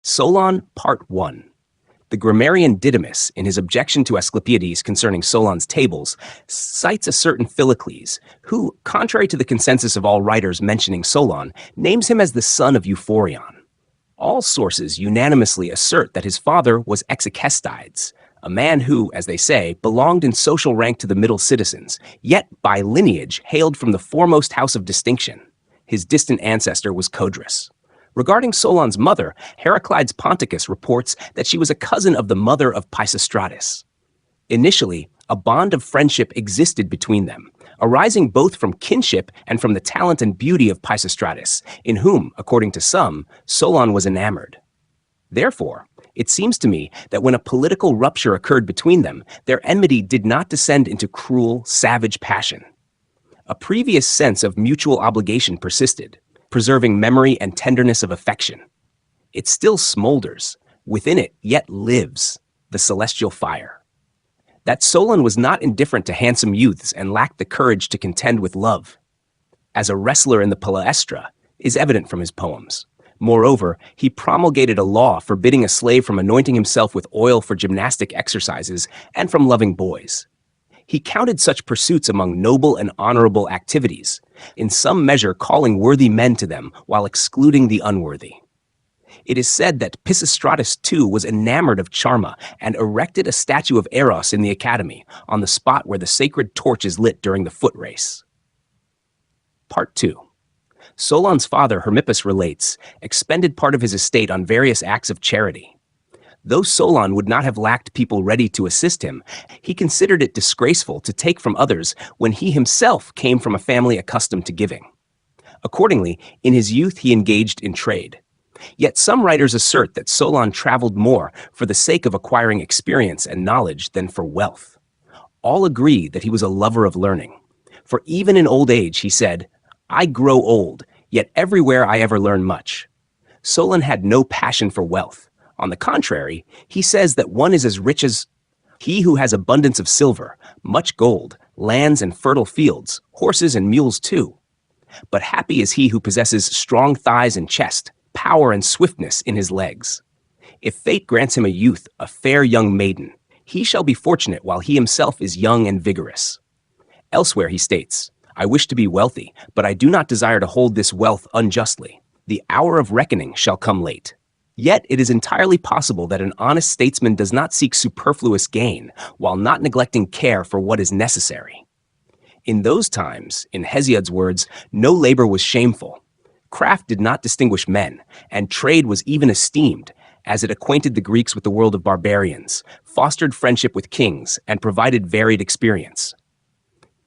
Solon, Part 1. The grammarian Didymus, in his objection to Asclepiades concerning Solon's tables, cites a certain Philocles, who, contrary to the consensus of all writers mentioning Solon, names him as the son of Euphorion. All sources unanimously assert that his father was Exequestides, a man who, as they say, belonged in social rank to the middle citizens, yet by lineage hailed from the foremost house of distinction. His distant ancestor was Codrus. Regarding Solon's mother, Heraclides Ponticus reports that she was a cousin of the mother of Pisistratus. Initially, a bond of friendship existed between them, arising both from kinship and from the talent and beauty of Pisistratus, in whom, according to some, Solon was enamored. Therefore, it seems to me that when a political rupture occurred between them, their enmity did not descend into cruel, savage passion. A previous sense of mutual obligation persisted, preserving memory and tenderness of affection. It still smolders. Within it yet lives the celestial fire. That Solon was not indifferent to handsome youths and lacked the courage to contend with love, as a wrestler in the palaestra, is evident from his poems. Moreover, he promulgated a law forbidding a slave from anointing himself with oil for gymnastic exercises and from loving boys. He counted such pursuits among noble and honorable activities, in some measure calling worthy men to them while excluding the unworthy. It is said that Pisistratus too was enamored of Charma and erected a statue of Eros in the academy, on the spot where the sacred torch is lit during the foot race. Part 2. Solon's father, Hermippus, relates, expended part of his estate on various acts of charity. Though Solon would not have lacked people ready to assist him, he considered it disgraceful to take from others when he himself came from a family accustomed to giving. Accordingly, in his youth he engaged in trade. Yet some writers assert that Solon traveled more for the sake of acquiring experience and knowledge than for wealth. All agree that he was a lover of learning. For even in old age, he said, "I grow old, yet everywhere I ever learn much." Solon had no passion for wealth. On the contrary, he says that one is as rich as he who has abundance of silver, much gold, lands and fertile fields, horses and mules too. But happy is he who possesses strong thighs and chest, power and swiftness in his legs. If fate grants him a youth, a fair young maiden, he shall be fortunate while he himself is young and vigorous. Elsewhere he states, "I wish to be wealthy, but I do not desire to hold this wealth unjustly. The hour of reckoning shall come late." Yet it is entirely possible that an honest statesman does not seek superfluous gain while not neglecting care for what is necessary. In those times, in Hesiod's words, no labor was shameful. Craft did not distinguish men, and trade was even esteemed, as it acquainted the Greeks with the world of barbarians, fostered friendship with kings, and provided varied experience.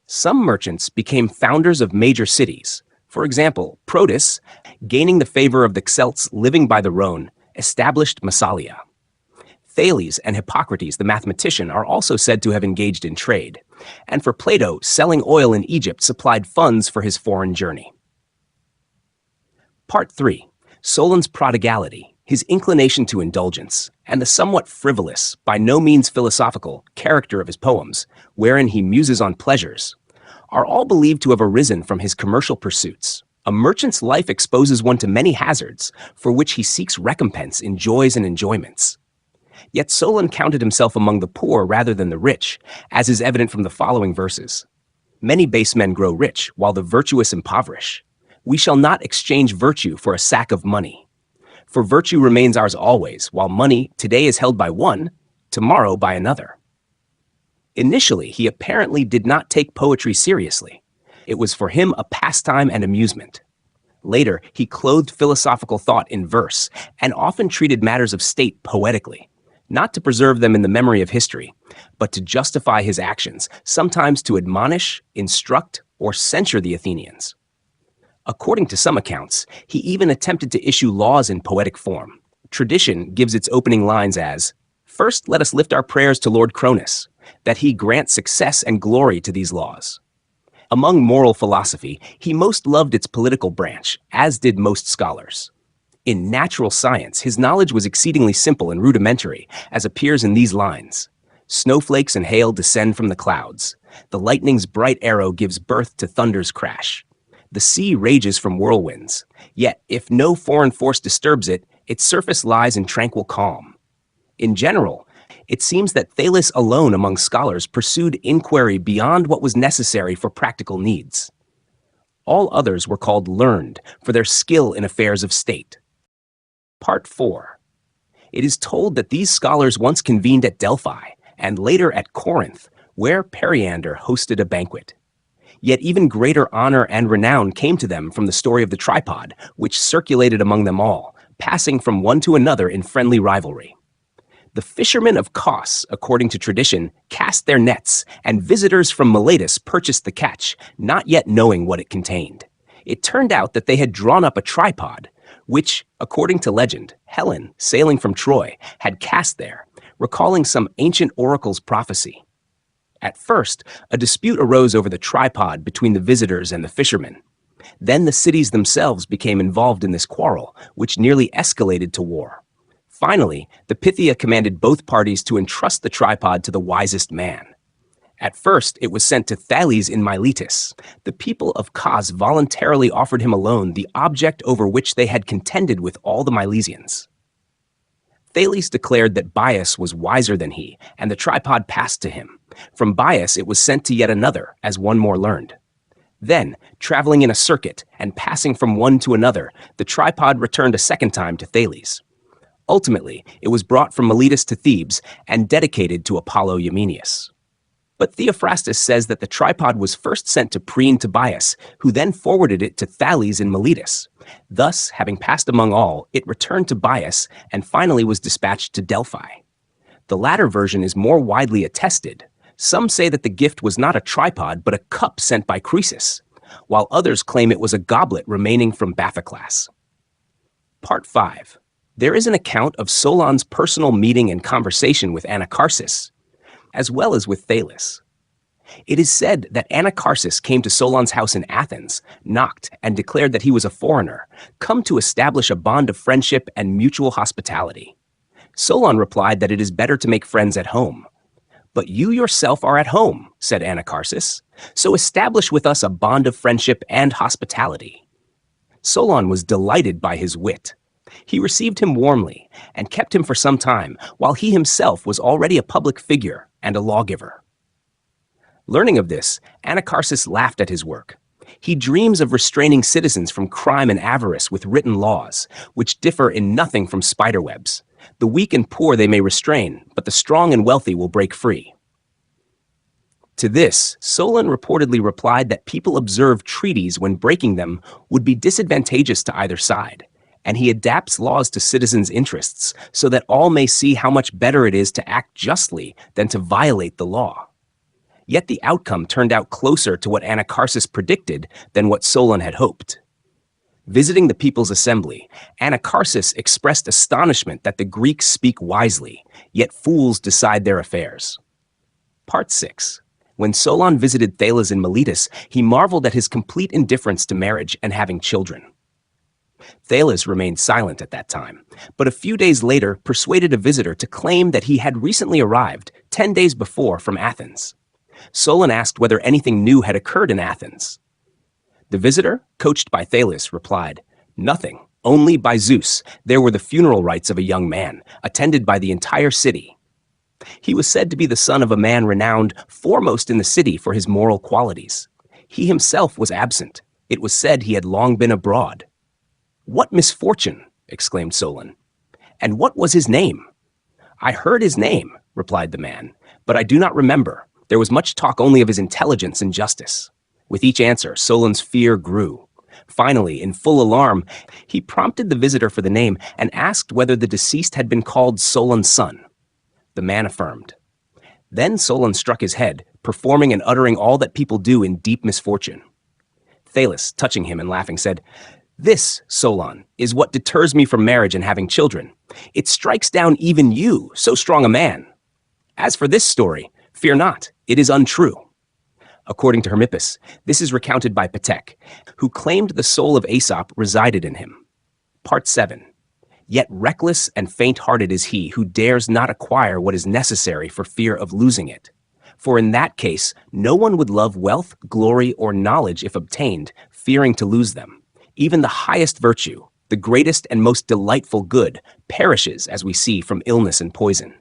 Some merchants became founders of major cities. For example, Protus, gaining the favor of the Celts living by the Rhone, established Massalia. Thales and Hippocrates, the mathematician, are also said to have engaged in trade. And for Plato, selling oil in Egypt supplied funds for his foreign journey. Part 3. Solon's prodigality, his inclination to indulgence, and the somewhat frivolous, by no means philosophical, character of his poems, wherein he muses on pleasures, are all believed to have arisen from his commercial pursuits. A merchant's life exposes one to many hazards, for which he seeks recompense in joys and enjoyments. Yet Solon counted himself among the poor rather than the rich, as is evident from the following verses. Many base men grow rich, while the virtuous impoverish. We shall not exchange virtue for a sack of money. For virtue remains ours always, while money today is held by one, tomorrow by another. Initially, he apparently did not take poetry seriously. It was for him a pastime and amusement. Later, he clothed philosophical thought in verse and often treated matters of state poetically, not to preserve them in the memory of history, but to justify his actions, sometimes to admonish, instruct, or censure the Athenians. According to some accounts, he even attempted to issue laws in poetic form. Tradition gives its opening lines as, "First let us lift our prayers to Lord Cronus, that he grant success and glory to these laws." Among moral philosophy, he most loved its political branch, as did most scholars. In natural science, his knowledge was exceedingly simple and rudimentary, as appears in these lines. Snowflakes and hail descend from the clouds. The lightning's bright arrow gives birth to thunder's crash. The sea rages from whirlwinds. Yet, if no foreign force disturbs it, its surface lies in tranquil calm. In general, it seems that Thales alone among scholars pursued inquiry beyond what was necessary for practical needs. All others were called learned for their skill in affairs of state. Part 4. It is told that these scholars once convened at Delphi and later at Corinth, where Periander hosted a banquet. Yet even greater honor and renown came to them from the story of the tripod, which circulated among them all, passing from one to another in friendly rivalry. The fishermen of Kos, according to tradition, cast their nets, and visitors from Miletus purchased the catch, not yet knowing what it contained. It turned out that they had drawn up a tripod, which, according to legend, Helen, sailing from Troy, had cast there, recalling some ancient oracle's prophecy. At first, a dispute arose over the tripod between the visitors and the fishermen. Then the cities themselves became involved in this quarrel, which nearly escalated to war. Finally, the Pythia commanded both parties to entrust the tripod to the wisest man. At first, it was sent to Thales in Miletus. The people of Kos voluntarily offered him alone the object over which they had contended with all the Milesians. Thales declared that Bias was wiser than he, and the tripod passed to him. From Bias, it was sent to yet another, as one more learned. Then, traveling in a circuit and passing from one to another, the tripod returned a second time to Thales. Ultimately, it was brought from Miletus to Thebes and dedicated to Apollo Eumenius. But Theophrastus says that the tripod was first sent to Priene to Bias, who then forwarded it to Thales in Miletus. Thus, having passed among all, it returned to Bias and finally was dispatched to Delphi. The latter version is more widely attested. Some say that the gift was not a tripod but a cup sent by Croesus, while others claim it was a goblet remaining from Baphoclas. Part 5. There is an account of Solon's personal meeting and conversation with Anacharsis, as well as with Thales. It is said that Anacharsis came to Solon's house in Athens, knocked, and declared that he was a foreigner, come to establish a bond of friendship and mutual hospitality. Solon replied that it is better to make friends at home. "But you yourself are at home," said Anacharsis, "so establish with us a bond of friendship and hospitality." Solon was delighted by his wit. He received him warmly and kept him for some time, while he himself was already a public figure and a lawgiver. Learning of this, Anacharsis laughed at his work. He dreams of restraining citizens from crime and avarice with written laws, which differ in nothing from spiderwebs. The weak and poor they may restrain, but the strong and wealthy will break free. To this, Solon reportedly replied that people observe treaties when breaking them would be disadvantageous to either side, and he adapts laws to citizens' interests so that all may see how much better it is to act justly than to violate the law. Yet the outcome turned out closer to what Anacharsis predicted than what Solon had hoped. Visiting the people's assembly, Anacharsis expressed astonishment that the Greeks speak wisely, yet fools decide their affairs. Part 6. When Solon visited Thales in Miletus, he marveled at his complete indifference to marriage and having children. Thales remained silent at that time, but a few days later persuaded a visitor to claim that he had recently arrived, 10 days before, from Athens. Solon asked whether anything new had occurred in Athens. The visitor, coached by Thales, replied, "Nothing, only by Zeus. There were the funeral rites of a young man, attended by the entire city. He was said to be the son of a man renowned foremost in the city for his moral qualities. He himself was absent. It was said he had long been abroad." "What misfortune!" exclaimed Solon. "And what was his name?" "I heard his name," replied the man, "but I do not remember. There was much talk only of his intelligence and justice." With each answer, Solon's fear grew. Finally, in full alarm, he prompted the visitor for the name and asked whether the deceased had been called Solon's son. The man affirmed. Then Solon struck his head, performing and uttering all that people do in deep misfortune. Thales, touching him and laughing, said, "This, Solon, is what deters me from marriage and having children. It strikes down even you, so strong a man. As for this story, fear not, it is untrue." According to Hermippus, this is recounted by Patek, who claimed the soul of Aesop resided in him. Part 7. Yet reckless and faint-hearted is he who dares not acquire what is necessary for fear of losing it. For in that case, no one would love wealth, glory, or knowledge if obtained, fearing to lose them. Even the highest virtue, The greatest and most delightful good perishes, as we see, from illness and poison.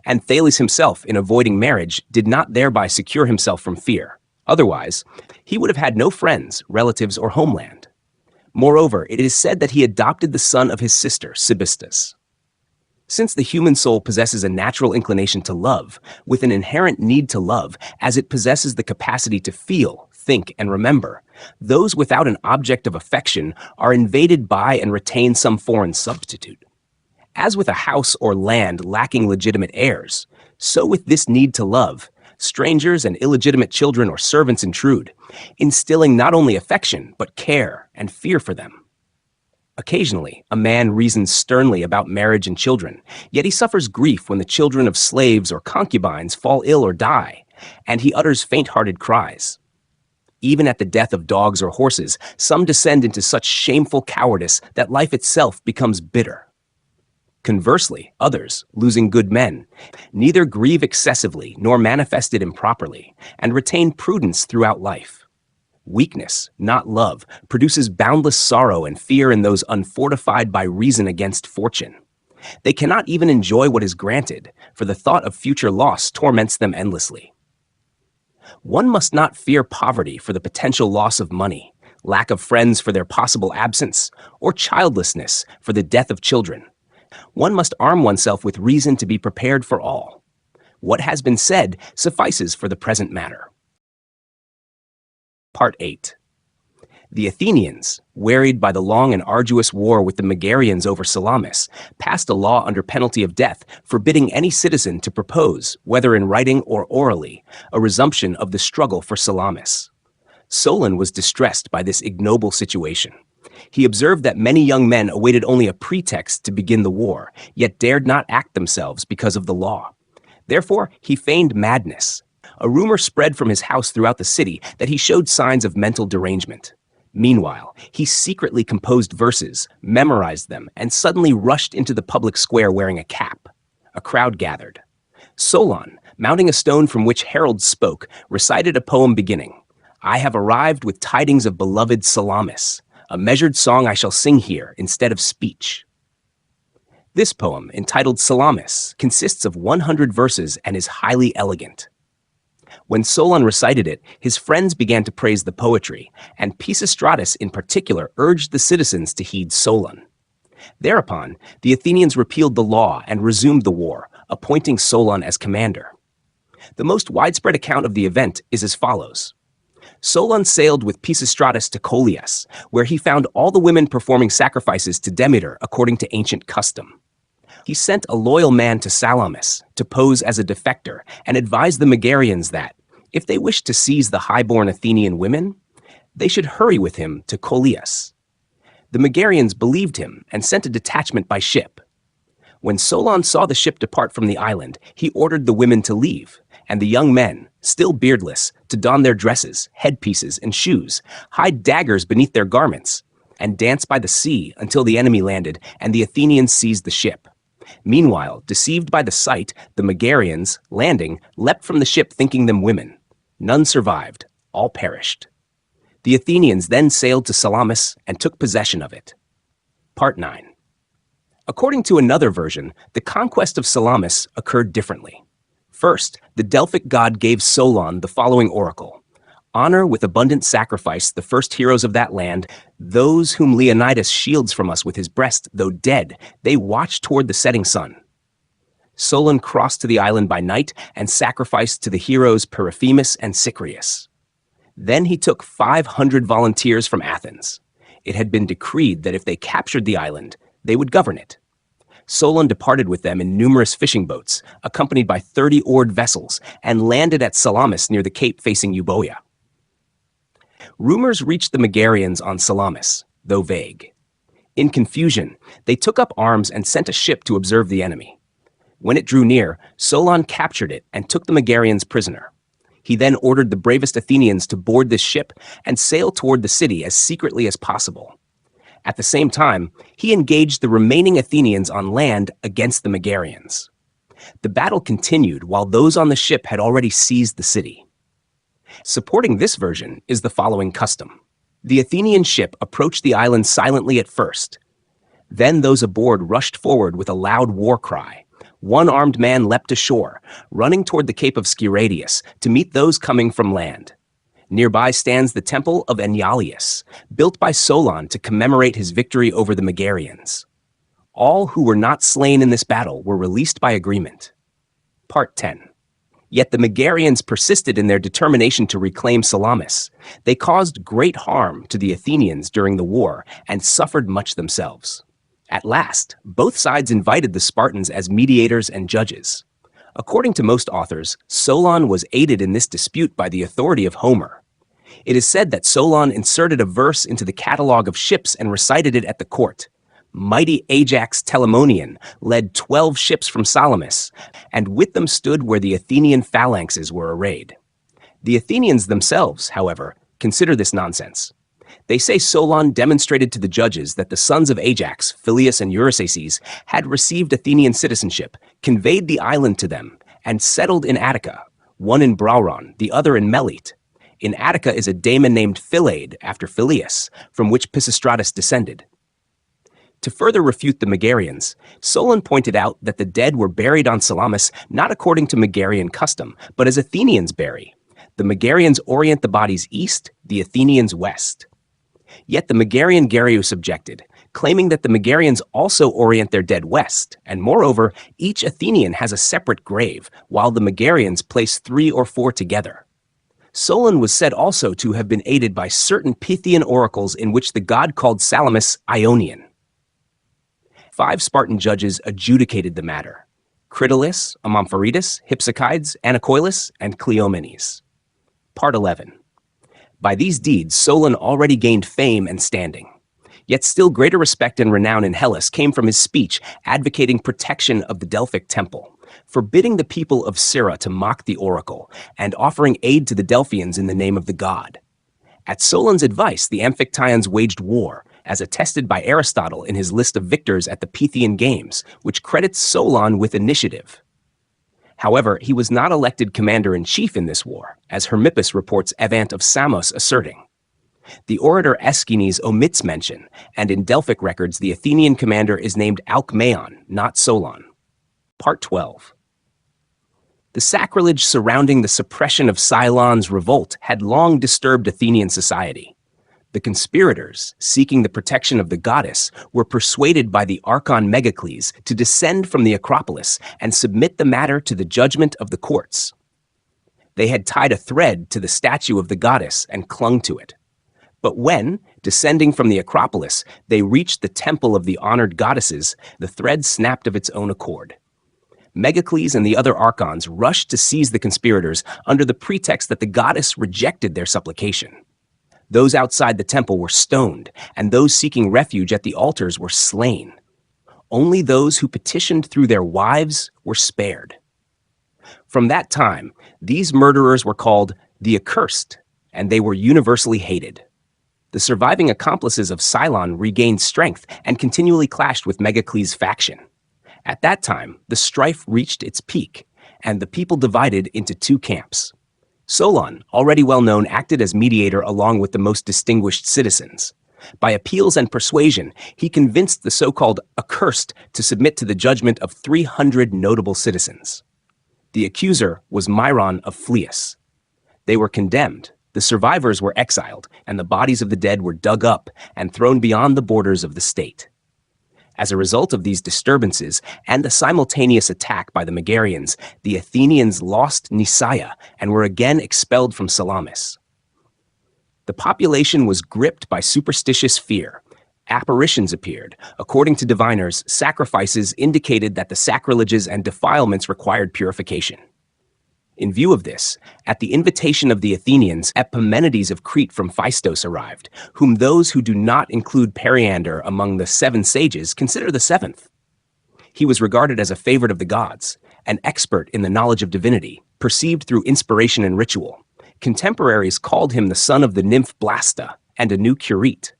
And Thales himself, in avoiding marriage, did not thereby secure himself from fear. Otherwise, he would have had no friends, relatives, or homeland. Moreover, it is said that he adopted the son of his sister, Cybistus. Since the human soul possesses a natural inclination to love, with an inherent need to love, as it possesses the capacity to feel, think, and remember, those without an object of affection are invaded by and retain some foreign substitute. As with a house or land lacking legitimate heirs, so with this need to love, strangers and illegitimate children or servants intrude, instilling not only affection, but care and fear for them. Occasionally, a man reasons sternly about marriage and children, yet he suffers grief when the children of slaves or concubines fall ill or die, and he utters faint-hearted cries. Even at the death of dogs or horses, some descend into such shameful cowardice that life itself becomes bitter. Conversely, others, losing good men, neither grieve excessively nor manifest it improperly, and retain prudence throughout life. Weakness, not love, produces boundless sorrow and fear in those unfortified by reason against fortune. They cannot even enjoy what is granted, for the thought of future loss torments them endlessly. One must not fear poverty for the potential loss of money, lack of friends for their possible absence, or childlessness for the death of children. One must arm oneself with reason to be prepared for all. What has been said suffices for the present matter. Part 8. The Athenians, wearied by the long and arduous war with the Megarians over Salamis, passed a law under penalty of death forbidding any citizen to propose, whether in writing or orally, a resumption of the struggle for Salamis. Solon was distressed by this ignoble situation. He observed that many young men awaited only a pretext to begin the war, yet dared not act themselves because of the law. Therefore, he feigned madness. A rumor spread from his house throughout the city that he showed signs of mental derangement. Meanwhile, he secretly composed verses, memorized them, and suddenly rushed into the public square wearing a cap. A crowd gathered. Solon, mounting a stone from which heralds spoke, recited a poem beginning, "I have arrived with tidings of beloved Salamis. A measured song I shall sing here instead of speech." This poem, entitled Salamis, consists of 100 verses and is highly elegant. When Solon recited it, his friends began to praise the poetry, and Pisistratus in particular urged the citizens to heed Solon. Thereupon, the Athenians repealed the law and resumed the war, appointing Solon as commander. The most widespread account of the event is as follows. Solon sailed with Pisistratus to Colias, where he found all the women performing sacrifices to Demeter according to ancient custom. He sent a loyal man to Salamis to pose as a defector and advised the Megarians that, if they wished to seize the high-born Athenian women, they should hurry with him to Colias. The Megarians believed him and sent a detachment by ship. When Solon saw the ship depart from the island, he ordered the women to leave, and the young men, still beardless, to don their dresses, headpieces, and shoes, hide daggers beneath their garments, and dance by the sea until the enemy landed and the Athenians seized the ship. Meanwhile, deceived by the sight, the Megarians, landing, leapt from the ship thinking them women. None survived, all perished. The Athenians then sailed to Salamis and took possession of it. Part 9. According to another version, the conquest of Salamis occurred differently. First, the Delphic god gave Solon the following oracle. Honor with abundant sacrifice the first heroes of that land, those whom Leonidas shields from us with his breast, though dead, they watch toward the setting sun. Solon crossed to the island by night and sacrificed to the heroes Periphemus and Cycrius. Then he took 500 volunteers from Athens. It had been decreed that if they captured the island, they would govern it. Solon departed with them in numerous fishing boats, accompanied by 30 oared vessels, and landed at Salamis near the cape facing Euboea. Rumors reached the Megarians on Salamis, though vague. In confusion, they took up arms and sent a ship to observe the enemy. When it drew near, Solon captured it and took the Megarians prisoner. He then ordered the bravest Athenians to board this ship and sail toward the city as secretly as possible. At the same time, he engaged the remaining Athenians on land against the Megarians. The battle continued while those on the ship had already seized the city. Supporting this version is the following custom. The Athenian ship approached the island silently at first. Then those aboard rushed forward with a loud war cry. One armed man leapt ashore, running toward the Cape of Sciradius to meet those coming from land. Nearby stands the temple of Enyalius, built by Solon to commemorate his victory over the Megarians. All who were not slain in this battle were released by agreement. Part 10. Yet the Megarians persisted in their determination to reclaim Salamis. They caused great harm to the Athenians during the war and suffered much themselves. At last, both sides invited the Spartans as mediators and judges. According to most authors, Solon was aided in this dispute by the authority of Homer. It is said that Solon inserted a verse into the catalogue of ships and recited it at the court. Mighty Ajax Telamonian led 12 ships from Salamis, and with them stood where the Athenian phalanxes were arrayed. The Athenians themselves, however, consider this nonsense. They say Solon demonstrated to the judges that the sons of Ajax, Phyleus and Eurysaces, had received Athenian citizenship, conveyed the island to them, and settled in Attica, one in Brauron, the other in Melite. In Attica is a daemon named Phyleid, after Phyleus, from which Pisistratus descended. To further refute the Megarians, Solon pointed out that the dead were buried on Salamis not according to Megarian custom, but as Athenians bury. The Megarians orient the bodies east, the Athenians west. Yet the Megarian Garius objected, claiming that the Megarians also orient their dead west, and moreover, each Athenian has a separate grave, while the Megarians place 3 or 4 together. Solon was said also to have been aided by certain Pythian oracles in which the god called Salamis Ionian. 5 Spartan judges adjudicated the matter: Critolus, Amompharetus, Hypsicides, Anacoilus, and Cleomenes. Part 11. By these deeds, Solon already gained fame and standing. Yet still greater respect and renown in Hellas came from his speech advocating protection of the Delphic temple, forbidding the people of Syra to mock the oracle, and offering aid to the Delphians in the name of the god. At Solon's advice, the Amphictyons waged war, as attested by Aristotle in his list of victors at the Pythian Games, which credits Solon with initiative. However, he was not elected commander-in-chief in this war, as Hermippus reports Evant of Samos asserting. The orator Aeschines omits mention, and in Delphic records the Athenian commander is named Alcmaeon, not Solon. Part 12. The sacrilege surrounding the suppression of Cylon's revolt had long disturbed Athenian society. The conspirators, seeking the protection of the goddess, were persuaded by the Archon Megacles to descend from the Acropolis and submit the matter to the judgment of the courts. They had tied a thread to the statue of the goddess and clung to it. But when, descending from the Acropolis, they reached the temple of the honored goddesses, the thread snapped of its own accord. Megacles and the other archons rushed to seize the conspirators under the pretext that the goddess rejected their supplication. Those outside the temple were stoned, and those seeking refuge at the altars were slain. Only those who petitioned through their wives were spared. From that time, these murderers were called the Accursed, and they were universally hated. The surviving accomplices of Cylon regained strength and continually clashed with Megacles' faction. At that time, the strife reached its peak, and the people divided into 2 camps. Solon, already well known, acted as mediator along with the most distinguished citizens. By appeals and persuasion, he convinced the so-called accursed to submit to the judgment of 300 notable citizens. The accuser was Myron of Phlius. They were condemned, the survivors were exiled, and the bodies of the dead were dug up and thrown beyond the borders of the state. As a result of these disturbances and the simultaneous attack by the Megarians, the Athenians lost Nisaea and were again expelled from Salamis. The population was gripped by superstitious fear. Apparitions appeared. According to diviners, sacrifices indicated that the sacrileges and defilements required purification. In view of this, at the invitation of the Athenians, Epimenides of Crete from Phaistos arrived, whom those who do not include Periander among the 7 sages consider the 7th. He was regarded as a favorite of the gods, an expert in the knowledge of divinity, perceived through inspiration and ritual. Contemporaries called him the son of the nymph Blasta and a new curate.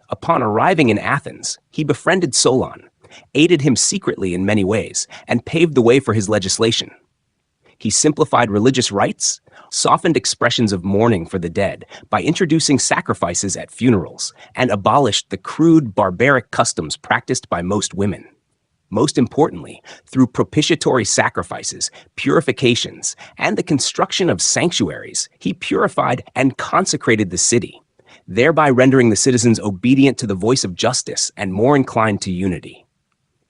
Upon arriving in Athens, he befriended Solon, aided him secretly in many ways, and paved the way for his legislation. He simplified religious rites, softened expressions of mourning for the dead by introducing sacrifices at funerals, and abolished the crude, barbaric customs practiced by most women. Most importantly, through propitiatory sacrifices, purifications, and the construction of sanctuaries, he purified and consecrated the city, thereby rendering the citizens obedient to the voice of justice and more inclined to unity.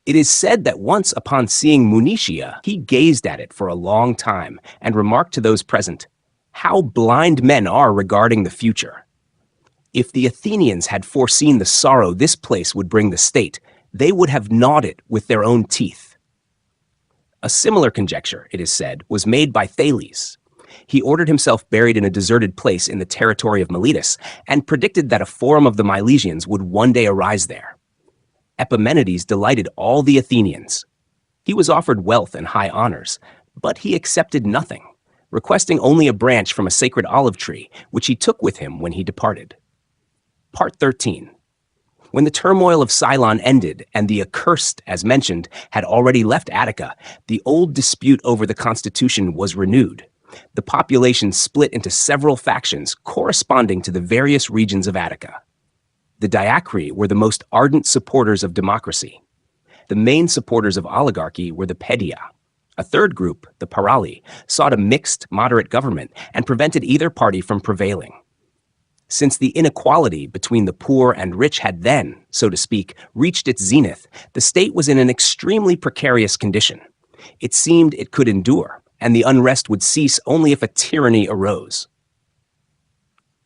It is said that once upon seeing Munitia, he gazed at it for a long time and remarked to those present, "How blind men are regarding the future." If the Athenians had foreseen the sorrow this place would bring the state, they would have gnawed it with their own teeth. A similar conjecture, it is said, was made by Thales. He ordered himself buried in a deserted place in the territory of Miletus and predicted that a forum of the Milesians would one day arise there. Epimenides delighted all the Athenians. He was offered wealth and high honors, but he accepted nothing, requesting only a branch from a sacred olive tree, which he took with him when he departed. Part 13. When the turmoil of Solon ended and the accursed, as mentioned, had already left Attica, the old dispute over the constitution was renewed. The population split into several factions corresponding to the various regions of Attica. The Diacri were the most ardent supporters of democracy. The main supporters of oligarchy were the Pedia. A third group, the Parali, sought a mixed, moderate government and prevented either party from prevailing. Since the inequality between the poor and rich had then, so to speak, reached its zenith, the state was in an extremely precarious condition. It seemed it could endure, and the unrest would cease only if a tyranny arose.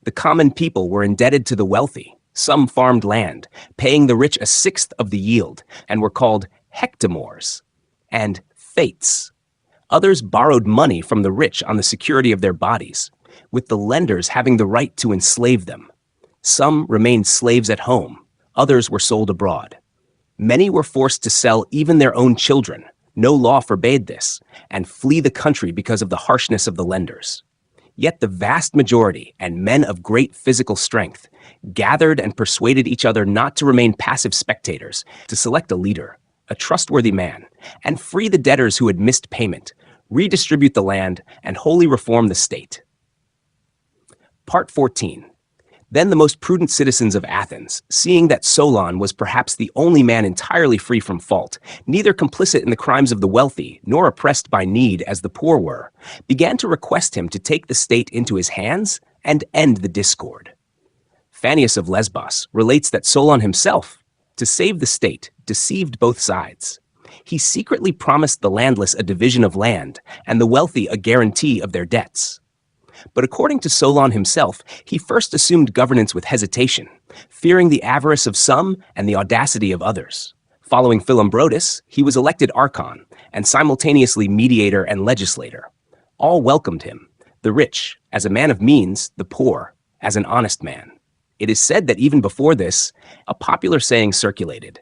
The common people were indebted to the wealthy. Some farmed land, paying the rich a sixth of the yield, and were called hectomores and fates. Others borrowed money from the rich on the security of their bodies, with the lenders having the right to enslave them. Some remained slaves at home, others were sold abroad. Many were forced to sell even their own children, no law forbade this, and flee the country because of the harshness of the lenders. Yet the vast majority, and men of great physical strength, gathered and persuaded each other not to remain passive spectators, to select a leader, a trustworthy man, and free the debtors who had missed payment, redistribute the land, and wholly reform the state. Part 14. Then the most prudent citizens of Athens, seeing that Solon was perhaps the only man entirely free from fault, neither complicit in the crimes of the wealthy, nor oppressed by need as the poor were, began to request him to take the state into his hands and end the discord. Phanius of Lesbos relates that Solon himself, to save the state, deceived both sides. He secretly promised the landless a division of land, and the wealthy a guarantee of their debts. But according to Solon himself, he first assumed governance with hesitation, fearing the avarice of some and the audacity of others. Following Philambrotus, he was elected archon, and simultaneously mediator and legislator. All welcomed him, the rich as a man of means, the poor as an honest man. It is said that even before this, a popular saying circulated,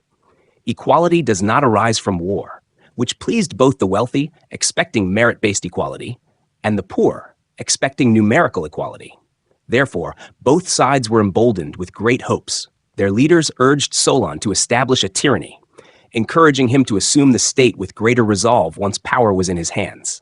"Equality does not arise from war," which pleased both the wealthy, expecting merit-based equality, and the poor, expecting numerical equality. Therefore, both sides were emboldened with great hopes. Their leaders urged Solon to establish a tyranny, encouraging him to assume the state with greater resolve once power was in his hands.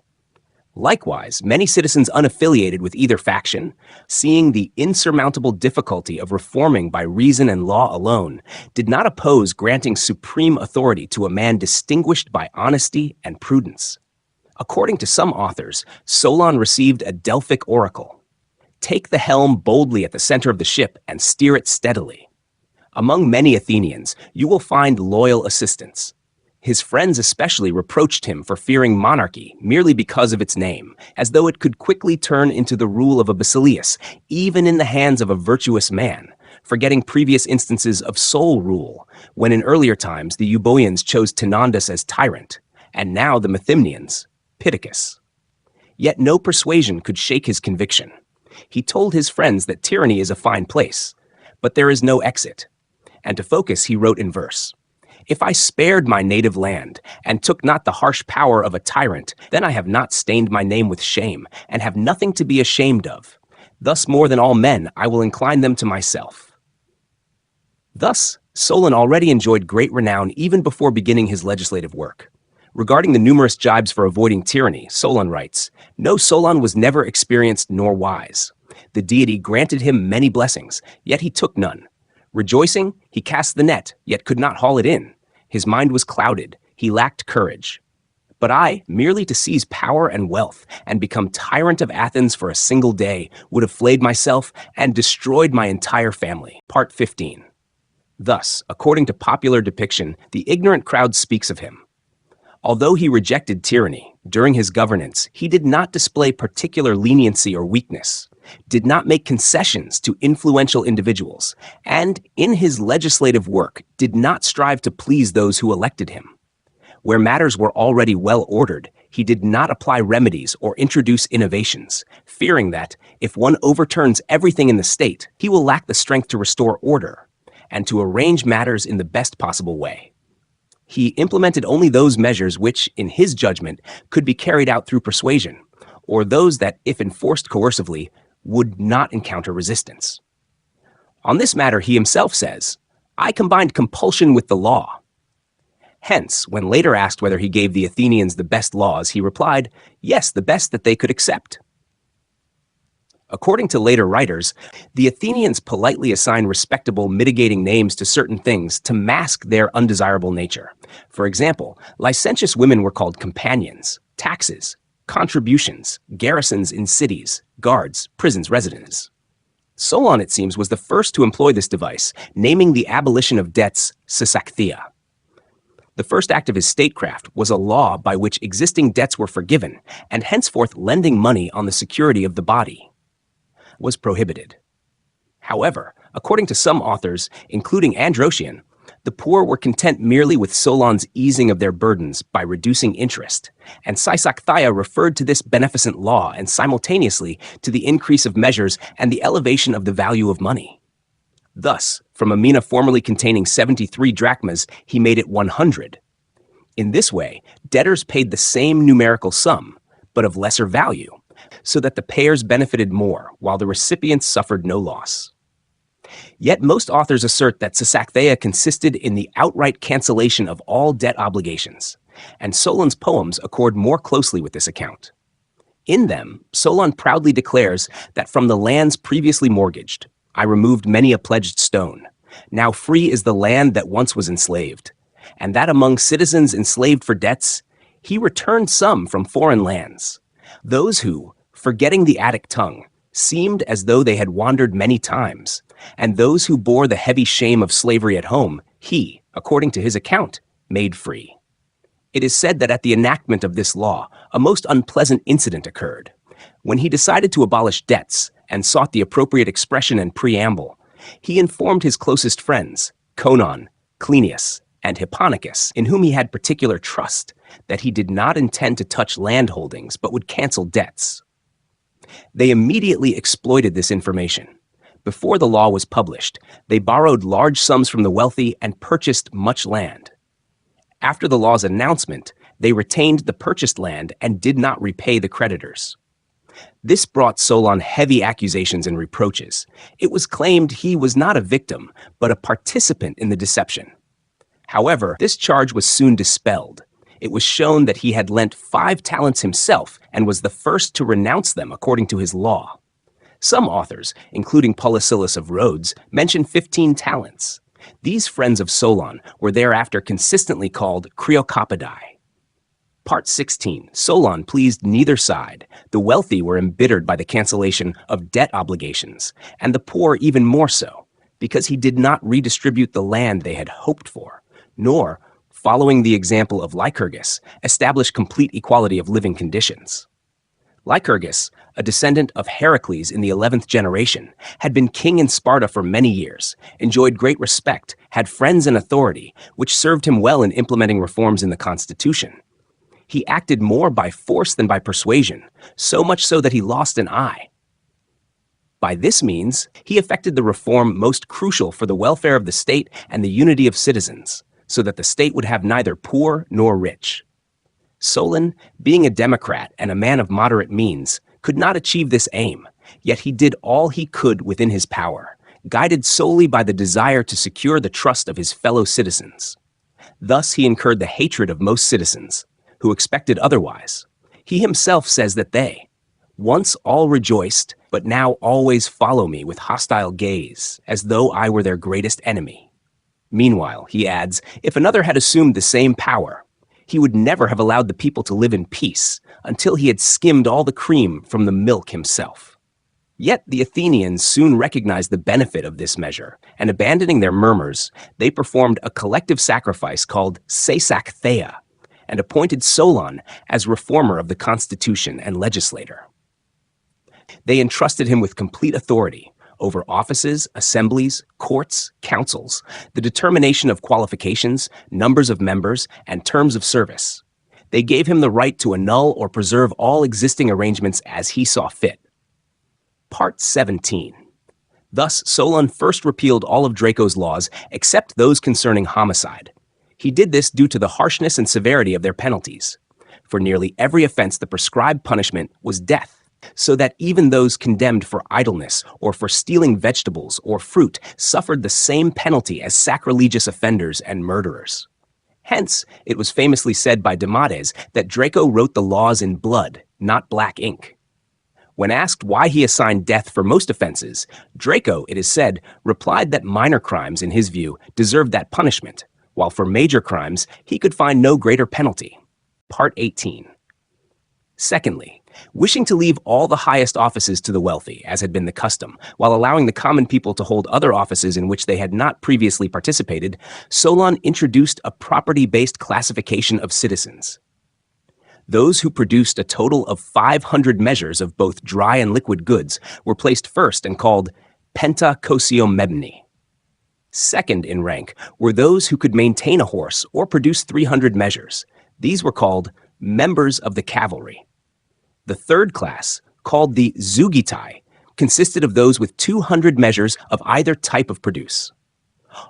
Likewise, many citizens unaffiliated with either faction, seeing the insurmountable difficulty of reforming by reason and law alone, did not oppose granting supreme authority to a man distinguished by honesty and prudence. According to some authors, Solon received a Delphic oracle. Take the helm boldly at the center of the ship and steer it steadily. Among many Athenians, you will find loyal assistants. His friends especially reproached him for fearing monarchy merely because of its name, as though it could quickly turn into the rule of a basileus, even in the hands of a virtuous man, forgetting previous instances of sole rule, when in earlier times the Euboeans chose Tenondas as tyrant, and now the Methymnians, Pittacus. Yet no persuasion could shake his conviction. He told his friends that tyranny is a fine place, but there is no exit. And to focus, he wrote in verse, "If I spared my native land, and took not the harsh power of a tyrant, then I have not stained my name with shame, and have nothing to be ashamed of. Thus more than all men, I will incline them to myself." Thus, Solon already enjoyed great renown even before beginning his legislative work. Regarding the numerous jibes for avoiding tyranny, Solon writes, "No, Solon was never experienced nor wise. The deity granted him many blessings, yet he took none. Rejoicing, he cast the net, yet could not haul it in. His mind was clouded, he lacked courage. But I, merely to seize power and wealth, and become tyrant of Athens for a single day, would have flayed myself and destroyed my entire family." Part 15. Thus, according to popular depiction, the ignorant crowd speaks of him. Although he rejected tyranny, during his governance, he did not display particular leniency or weakness, did not make concessions to influential individuals, and in his legislative work did not strive to please those who elected him. Where matters were already well ordered, he did not apply remedies or introduce innovations, fearing that, if one overturns everything in the state, he will lack the strength to restore order and to arrange matters in the best possible way. He implemented only those measures which, in his judgment, could be carried out through persuasion, or those that, if enforced coercively, would not encounter resistance. On this matter, he himself says, "I combined compulsion with the law." Hence, when later asked whether he gave the Athenians the best laws, he replied, "Yes, the best that they could accept." According to later writers, the Athenians politely assign respectable mitigating names to certain things to mask their undesirable nature. For example, licentious women were called companions, taxes, contributions, garrisons in cities, guards, prisons, residences. Solon, it seems, was the first to employ this device, naming the abolition of debts sysaktheia. The first act of his statecraft was a law by which existing debts were forgiven, and henceforth lending money on the security of the body was prohibited. However, according to some authors, including Androtion, the poor were content merely with Solon's easing of their burdens by reducing interest, and sysaktheia referred to this beneficent law and simultaneously to the increase of measures and the elevation of the value of money. Thus, from a mina formerly containing 73 drachmas, he made it 100. In this way, debtors paid the same numerical sum, but of lesser value, so that the payers benefited more, while the recipients suffered no loss. Yet most authors assert that sysaktheia consisted in the outright cancellation of all debt obligations, and Solon's poems accord more closely with this account. In them, Solon proudly declares that from the lands previously mortgaged, I removed many a pledged stone. Now free is the land that once was enslaved, and that among citizens enslaved for debts, he returned some from foreign lands. Those who, forgetting the Attic tongue, seemed as though they had wandered many times, and those who bore the heavy shame of slavery at home, he, according to his account, made free. It is said that at the enactment of this law, a most unpleasant incident occurred. When he decided to abolish debts and sought the appropriate expression and preamble, he informed his closest friends, Conon, Cleinias, and Hipponicus, in whom he had particular trust, that he did not intend to touch land holdings but would cancel debts. They immediately exploited this information. Before the law was published, they borrowed large sums from the wealthy and purchased much land. After the law's announcement, they retained the purchased land and did not repay the creditors. This brought Solon heavy accusations and reproaches. It was claimed he was not a victim, but a participant in the deception. However, this charge was soon dispelled. It was shown that he had lent 5 talents himself and was the first to renounce them according to his law. Some authors, including Polysilus of Rhodes, mention 15 talents. These friends of Solon were thereafter consistently called Creocoppidae. Part 16. Solon pleased neither side. The wealthy were embittered by the cancellation of debt obligations, and the poor even more so, because he did not redistribute the land they had hoped for, nor, following the example of Lycurgus, establish complete equality of living conditions. Lycurgus, a descendant of Heracles in the 11th generation, had been king in Sparta for many years, enjoyed great respect, had friends in authority, which served him well in implementing reforms in the constitution. He acted more by force than by persuasion, so much so that he lost an eye. By this means, he effected the reform most crucial for the welfare of the state and the unity of citizens, so that the state would have neither poor nor rich. Solon, being a democrat and a man of moderate means, could not achieve this aim, yet he did all he could within his power, guided solely by the desire to secure the trust of his fellow citizens. Thus he incurred the hatred of most citizens, who expected otherwise. He himself says that they, once all rejoiced, but now always follow me with hostile gaze, as though I were their greatest enemy. Meanwhile, he adds, if another had assumed the same power, he would never have allowed the people to live in peace until he had skimmed all the cream from the milk himself. Yet the Athenians soon recognized the benefit of this measure, and abandoning their murmurs, they performed a collective sacrifice called seisaktheia, and appointed Solon as reformer of the constitution and legislator. They entrusted him with complete authority over offices, assemblies, courts, councils, the determination of qualifications, numbers of members, and terms of service. They gave him the right to annul or preserve all existing arrangements as he saw fit. Part 17. Thus, Solon first repealed all of Draco's laws except those concerning homicide. He did this due to the harshness and severity of their penalties. For nearly every offense, the prescribed punishment was death, so that even those condemned for idleness or for stealing vegetables or fruit suffered the same penalty as sacrilegious offenders and murderers. Hence, it was famously said by Demades that Draco wrote the laws in blood, not black ink. When asked why he assigned death for most offenses, Draco, it is said, replied that minor crimes, in his view, deserved that punishment, while for major crimes, he could find no greater penalty. Part 18. Secondly, wishing to leave all the highest offices to the wealthy, as had been the custom, while allowing the common people to hold other offices in which they had not previously participated, Solon introduced a property-based classification of citizens. Those who produced a total of 500 measures of both dry and liquid goods were placed first and called pentakosiomemni. Second in rank were those who could maintain a horse or produce 300 measures. These were called members of the cavalry. The third class, called the zeugitai, consisted of those with 200 measures of either type of produce.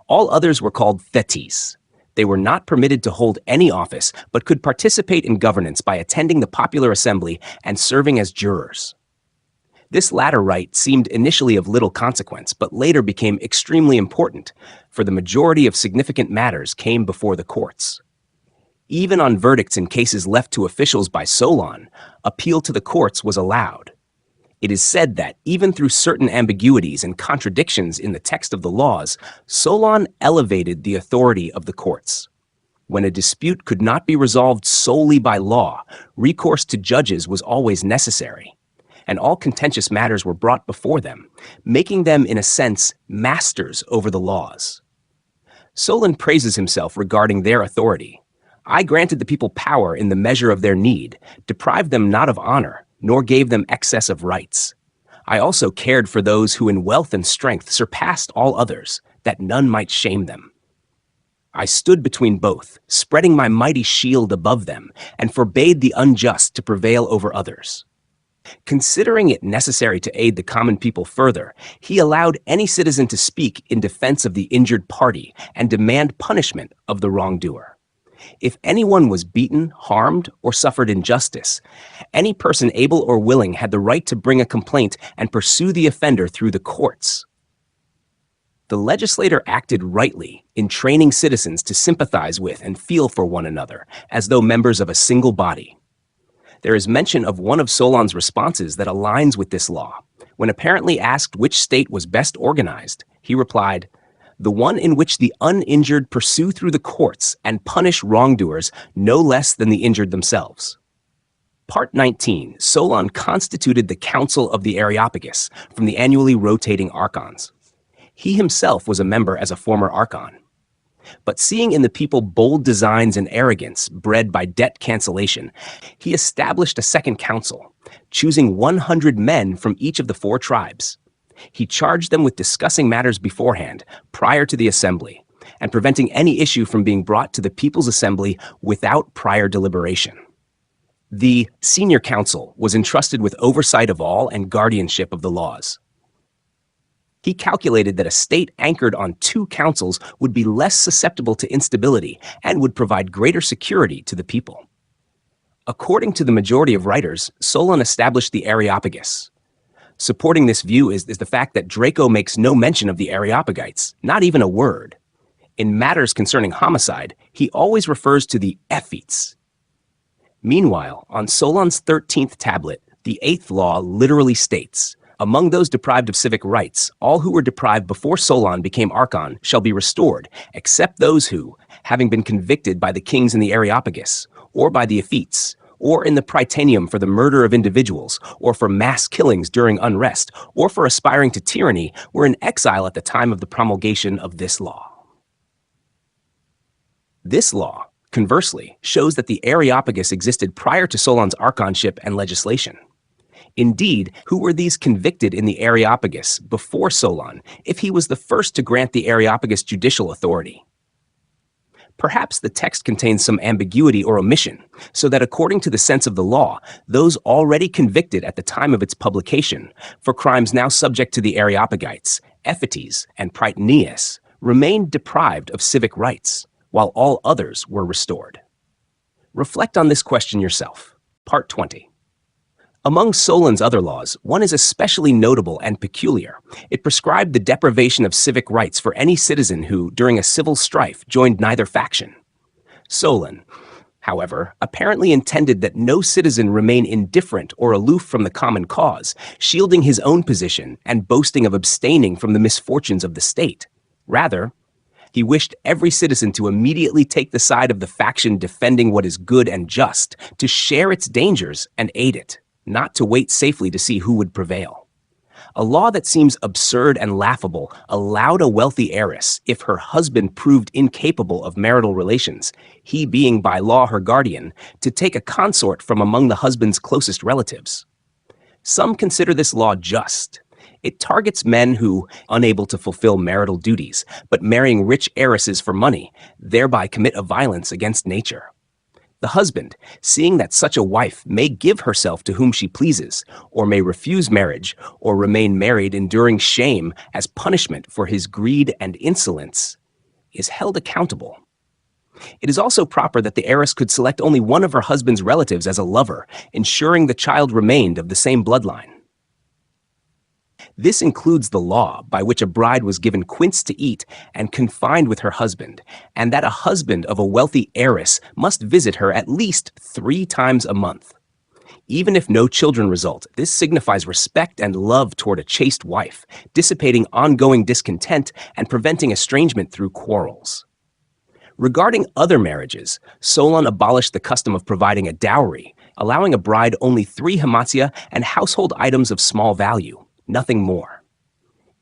All others were called thetes. They were not permitted to hold any office, but could participate in governance by attending the popular assembly and serving as jurors. This latter right seemed initially of little consequence, but later became extremely important, for the majority of significant matters came before the courts. Even on verdicts in cases left to officials by Solon, appeal to the courts was allowed. It is said that, even through certain ambiguities and contradictions in the text of the laws, Solon elevated the authority of the courts. When a dispute could not be resolved solely by law, recourse to judges was always necessary, and all contentious matters were brought before them, making them, in a sense, masters over the laws. Solon praises himself regarding their authority. I granted the people power in the measure of their need, deprived them not of honor, nor gave them excess of rights. I also cared for those who in wealth and strength surpassed all others, that none might shame them. I stood between both, spreading my mighty shield above them, and forbade the unjust to prevail over others. Considering it necessary to aid the common people further, he allowed any citizen to speak in defense of the injured party and demand punishment of the wrongdoer. If anyone was beaten, harmed, or suffered injustice, any person able or willing had the right to bring a complaint and pursue the offender through the courts. The legislator acted rightly in training citizens to sympathize with and feel for one another, as though members of a single body. There is mention of one of Solon's responses that aligns with this law. When apparently asked which state was best organized, he replied, "The one in which the uninjured pursue through the courts and punish wrongdoers no less than the injured themselves." Part 19, Solon constituted the Council of the Areopagus from the annually rotating archons. He himself was a member as a former archon. But seeing in the people bold designs and arrogance bred by debt cancellation, he established a second council, choosing 100 men from each of the 4 tribes. He charged them with discussing matters beforehand, prior to the assembly, and preventing any issue from being brought to the people's assembly without prior deliberation. The senior council was entrusted with oversight of all and guardianship of the laws. He calculated that a state anchored on 2 councils would be less susceptible to instability and would provide greater security to the people. According to the majority of writers, Solon established the Areopagus. Supporting this view is the fact that Draco makes no mention of the Areopagites, not even a word. In matters concerning homicide, he always refers to the Ephetes. Meanwhile, on Solon's 13th tablet, the 8th law literally states, "Among those deprived of civic rights, all who were deprived before Solon became archon shall be restored, except those who, having been convicted by the kings in the Areopagus, or by the Ephetes, or in the Prytaneum for the murder of individuals, or for mass killings during unrest, or for aspiring to tyranny, were in exile at the time of the promulgation of this law." This law, conversely, shows that the Areopagus existed prior to Solon's archonship and legislation. Indeed, who were these convicted in the Areopagus before Solon, if he was the first to grant the Areopagus judicial authority? Perhaps the text contains some ambiguity or omission, so that according to the sense of the law, those already convicted at the time of its publication for crimes now subject to the Areopagites, Ephetes, and Prytaneus remained deprived of civic rights, while all others were restored. Reflect on this question yourself. Part 20. Among Solon's other laws, one is especially notable and peculiar. It prescribed the deprivation of civic rights for any citizen who, during a civil strife, joined neither faction. Solon, however, apparently intended that no citizen remain indifferent or aloof from the common cause, shielding his own position and boasting of abstaining from the misfortunes of the state. Rather, he wished every citizen to immediately take the side of the faction defending what is good and just, to share its dangers and aid it, not to wait safely to see who would prevail. A law that seems absurd and laughable allowed a wealthy heiress, if her husband proved incapable of marital relations, he being by law her guardian, to take a consort from among the husband's closest relatives. Some consider this law just. It targets men who, unable to fulfill marital duties, but marrying rich heiresses for money, thereby commit a violence against nature. The husband, seeing that such a wife may give herself to whom she pleases, or may refuse marriage, or remain married enduring shame as punishment for his greed and insolence, is held accountable. It is also proper that the heiress could select only one of her husband's relatives as a lover, ensuring the child remained of the same bloodline. This includes the law by which a bride was given quince to eat and confined with her husband, and that a husband of a wealthy heiress must visit her at least 3 times a month. Even if no children result, this signifies respect and love toward a chaste wife, dissipating ongoing discontent and preventing estrangement through quarrels. Regarding other marriages, Solon abolished the custom of providing a dowry, allowing a bride only 3 hamartia and household items of small value. Nothing more.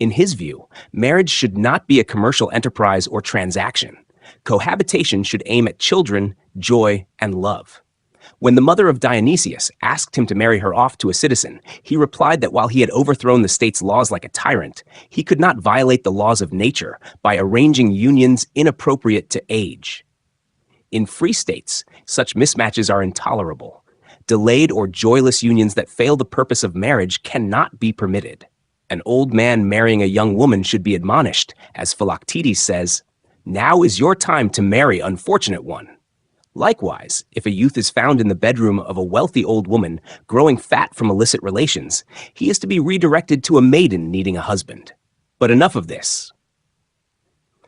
In his view, marriage should not be a commercial enterprise or transaction. Cohabitation should aim at children, joy, and love. When the mother of Dionysius asked him to marry her off to a citizen, he replied that while he had overthrown the state's laws like a tyrant, he could not violate the laws of nature by arranging unions inappropriate to age. In free states, such mismatches are intolerable. Delayed or joyless unions that fail the purpose of marriage cannot be permitted. An old man marrying a young woman should be admonished, as Philoctetes says, "Now is your time to marry, unfortunate one." Likewise, if a youth is found in the bedroom of a wealthy old woman growing fat from illicit relations, he is to be redirected to a maiden needing a husband. But enough of this.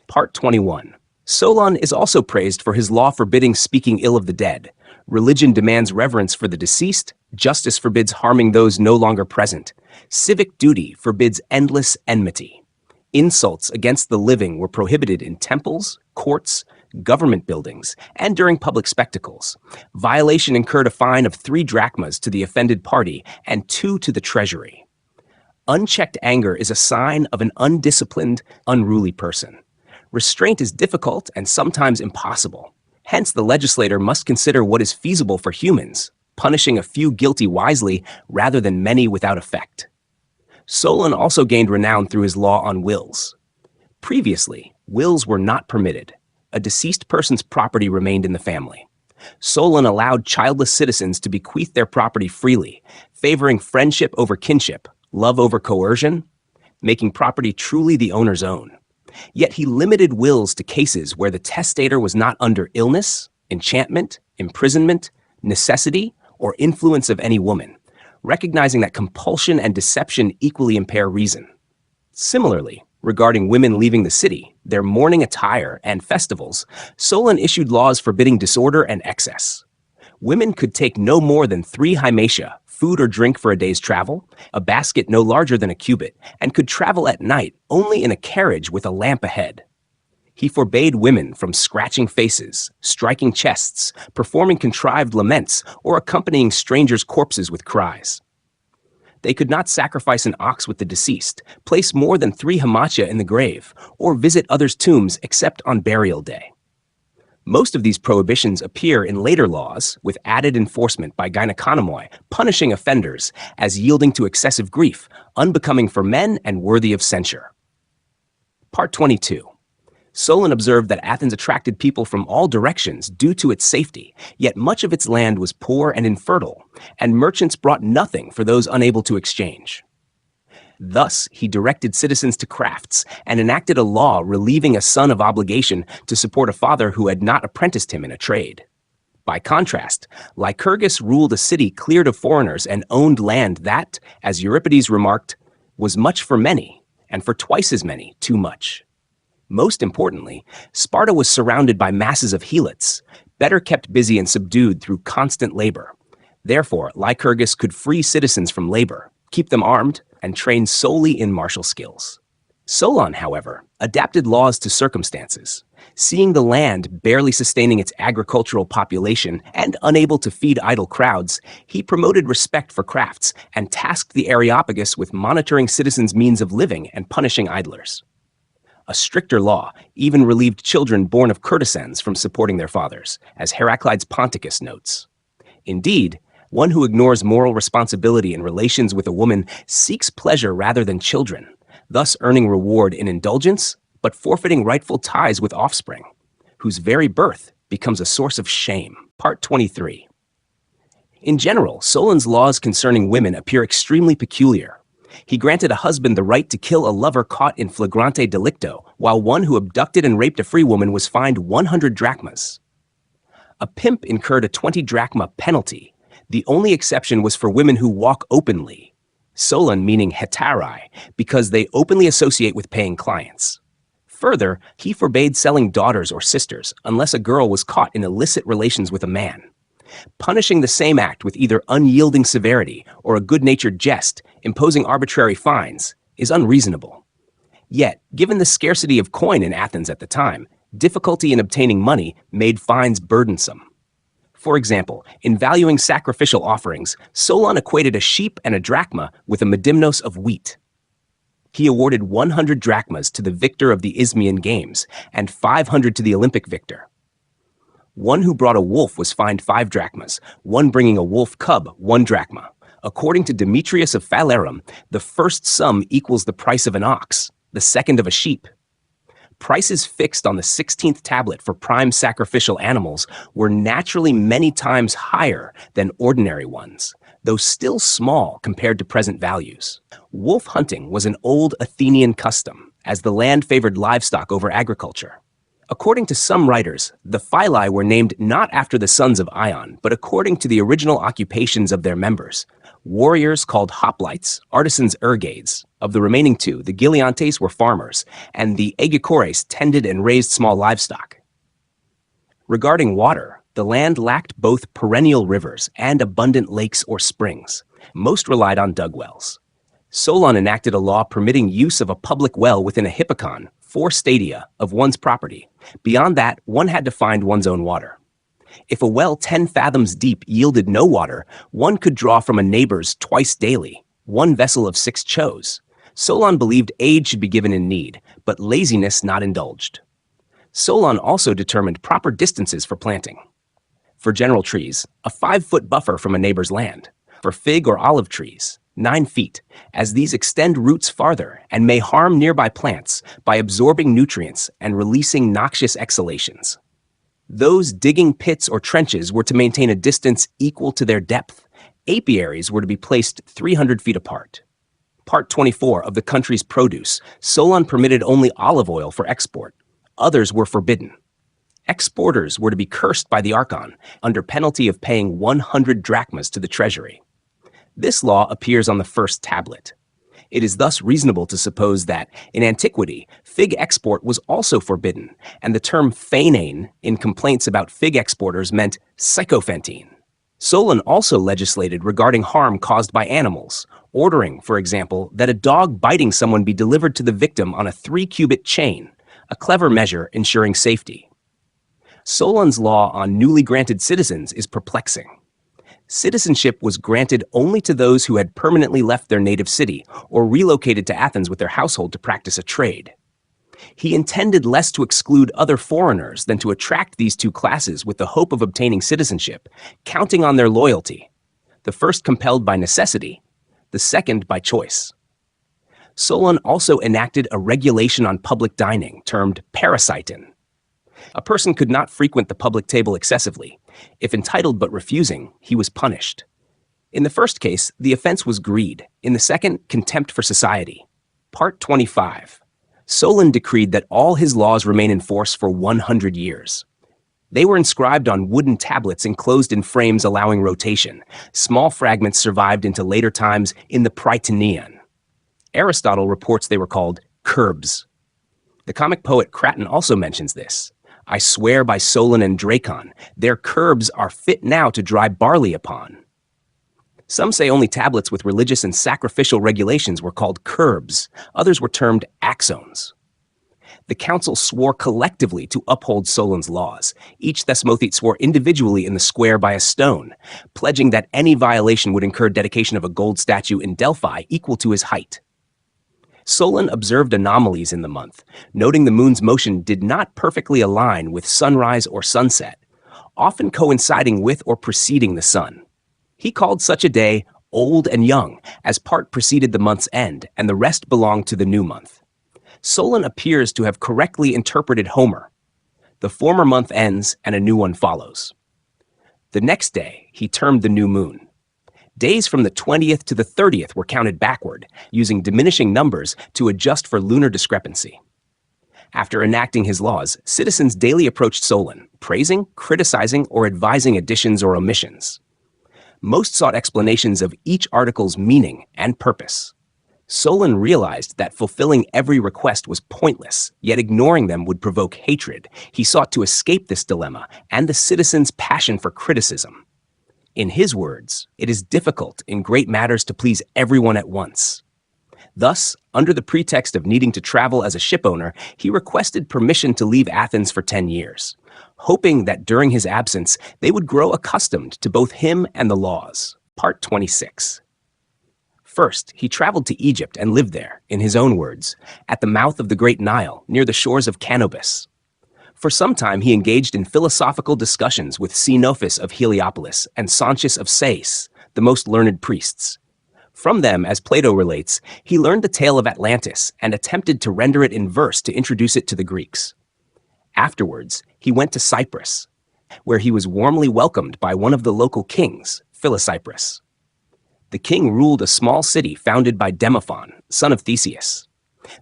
Part 21. Solon is also praised for his law forbidding speaking ill of the dead. Religion demands reverence for the deceased, justice forbids harming those no longer present. Civic duty forbids endless enmity. Insults against the living were prohibited in temples, courts, government buildings, and during public spectacles. Violation incurred a fine of 3 drachmas to the offended party and 2 to the treasury. Unchecked anger is a sign of an undisciplined, unruly person. Restraint is difficult and sometimes impossible. Hence, the legislator must consider what is feasible for humans, punishing a few guilty wisely rather than many without effect. Solon also gained renown through his law on wills. Previously, wills were not permitted. A deceased person's property remained in the family. Solon allowed childless citizens to bequeath their property freely, favoring friendship over kinship, love over coercion, making property truly the owner's own. Yet he limited wills to cases where the testator was not under illness, enchantment, imprisonment, necessity, or influence of any woman, recognizing that compulsion and deception equally impair reason. Similarly, regarding women leaving the city, their mourning attire, and festivals, Solon issued laws forbidding disorder and excess. Women could take no more than 3 hymatia, food or drink for a day's travel, a basket no larger than a cubit, and could travel at night only in a carriage with a lamp ahead. He forbade women from scratching faces, striking chests, performing contrived laments, or accompanying strangers' corpses with cries. They could not sacrifice an ox with the deceased, place more than 3 hymatia in the grave, or visit others' tombs except on burial day. Most of these prohibitions appear in later laws, with added enforcement by gyneconomoi, punishing offenders as yielding to excessive grief, unbecoming for men and worthy of censure. Part 22. Solon observed that Athens attracted people from all directions due to its safety, yet much of its land was poor and infertile, and merchants brought nothing for those unable to exchange. Thus, he directed citizens to crafts and enacted a law relieving a son of obligation to support a father who had not apprenticed him in a trade. By contrast, Lycurgus ruled a city cleared of foreigners and owned land that, as Euripides remarked, was much for many, and for twice as many too much. Most importantly, Sparta was surrounded by masses of helots, better kept busy and subdued through constant labor. Therefore, Lycurgus could free citizens from labor, keep them armed, and train solely in martial skills. Solon, however, adapted laws to circumstances. Seeing the land barely sustaining its agricultural population and unable to feed idle crowds, he promoted respect for crafts and tasked the Areopagus with monitoring citizens' means of living and punishing idlers. A stricter law even relieved children born of courtesans from supporting their fathers, as Heraclides Ponticus notes. Indeed, one who ignores moral responsibility in relations with a woman seeks pleasure rather than children, thus earning reward in indulgence, but forfeiting rightful ties with offspring, whose very birth becomes a source of shame. Part 23. In general, Solon's laws concerning women appear extremely peculiar. He granted a husband the right to kill a lover caught in flagrante delicto, while one who abducted and raped a free woman was fined 100 drachmas. A pimp incurred a 20 drachma penalty. The only exception was for women who walk openly, Solon meaning hetarai, because they openly associate with paying clients. Further, he forbade selling daughters or sisters unless a girl was caught in illicit relations with a man. Punishing the same act with either unyielding severity or a good-natured jest, imposing arbitrary fines, is unreasonable. Yet, given the scarcity of coin in Athens at the time, difficulty in obtaining money made fines burdensome. For example, in valuing sacrificial offerings, Solon equated a sheep and a drachma with a medimnos of wheat. He awarded 100 drachmas to the victor of the Isthmian Games and 500 to the Olympic victor. One who brought a wolf was fined 5 drachmas, one bringing a wolf cub 1 drachma. According to Demetrius of Phalerum, the first sum equals the price of an ox, the second of a sheep. Prices fixed on the 16th tablet for prime sacrificial animals were naturally many times higher than ordinary ones, though still small compared to present values. Wolf hunting was an old Athenian custom, as the land favored livestock over agriculture. According to some writers, the phylae were named not after the sons of Ion, but according to the original occupations of their members. Warriors called hoplites, artisans ergades. Of the remaining 2, the Giliantes were farmers, and the Aegikores tended and raised small livestock. Regarding water, the land lacked both perennial rivers and abundant lakes or springs. Most relied on dug wells. Solon enacted a law permitting use of a public well within a hippikon, 4 stadia, of one's property. Beyond that, one had to find one's own water. If a well 10 fathoms deep yielded no water, one could draw from a neighbor's twice daily, 1 vessel of 6 chos. Solon believed aid should be given in need, but laziness not indulged. Solon also determined proper distances for planting. For general trees, a 5-foot buffer from a neighbor's land. For fig or olive trees, 9 feet, as these extend roots farther and may harm nearby plants by absorbing nutrients and releasing noxious exhalations. Those digging pits or trenches were to maintain a distance equal to their depth. Apiaries were to be placed 300 feet apart. Part 24 of the country's produce, Solon permitted only olive oil for export. Others were forbidden. Exporters were to be cursed by the archon, under penalty of paying 100 drachmas to the treasury. This law appears on the first tablet. It is thus reasonable to suppose that, in antiquity, fig export was also forbidden, and the term phainane in complaints about fig exporters meant sycophantine. Solon also legislated regarding harm caused by animals, ordering, for example, that a dog biting someone be delivered to the victim on a 3-cubit chain, a clever measure ensuring safety. Solon's law on newly granted citizens is perplexing. Citizenship was granted only to those who had permanently left their native city or relocated to Athens with their household to practice a trade. He intended less to exclude other foreigners than to attract these two classes with the hope of obtaining citizenship, counting on their loyalty, the first compelled by necessity, the second by choice. Solon also enacted a regulation on public dining termed parasiton. A person could not frequent the public table excessively. If entitled but refusing, he was punished. In the first case, the offense was greed. In the second, contempt for society. Part 25. Solon decreed that all his laws remain in force for 100 years. They were inscribed on wooden tablets enclosed in frames allowing rotation. Small fragments survived into later times in the Prytaneon. Aristotle reports they were called curbs. The comic poet Craton also mentions this. I swear by Solon and Dracon, their curbs are fit now to dry barley upon. Some say only tablets with religious and sacrificial regulations were called curbs. Others were termed axons. The council swore collectively to uphold Solon's laws. Each Thesmothete swore individually in the square by a stone, pledging that any violation would incur dedication of a gold statue in Delphi equal to his height. Solon observed anomalies in the month, noting the moon's motion did not perfectly align with sunrise or sunset, often coinciding with or preceding the sun. He called such a day old and young, as part preceded the month's end and the rest belonged to the new month. Solon appears to have correctly interpreted Homer. The former month ends and a new one follows. The next day, he termed the new moon. Days from the 20th to the 30th were counted backward, using diminishing numbers to adjust for lunar discrepancy. After enacting his laws, citizens daily approached Solon, praising, criticizing, or advising additions or omissions. Most sought explanations of each article's meaning and purpose. Solon realized that fulfilling every request was pointless, yet ignoring them would provoke hatred. He sought to escape this dilemma and the citizens' passion for criticism. In his words, it is difficult in great matters to please everyone at once. Thus, under the pretext of needing to travel as a shipowner, he requested permission to leave Athens for 10 years, hoping that during his absence, they would grow accustomed to both him and the laws. Part 26. First, he traveled to Egypt and lived there, in his own words, at the mouth of the Great Nile, near the shores of Canobus. For some time, he engaged in philosophical discussions with Xenophus of Heliopolis and Sontius of Sais, the most learned priests. From them, as Plato relates, he learned the tale of Atlantis and attempted to render it in verse to introduce it to the Greeks. Afterwards, he went to Cyprus, where he was warmly welcomed by one of the local kings, Philocyprus. The king ruled a small city founded by Demophon, son of Theseus.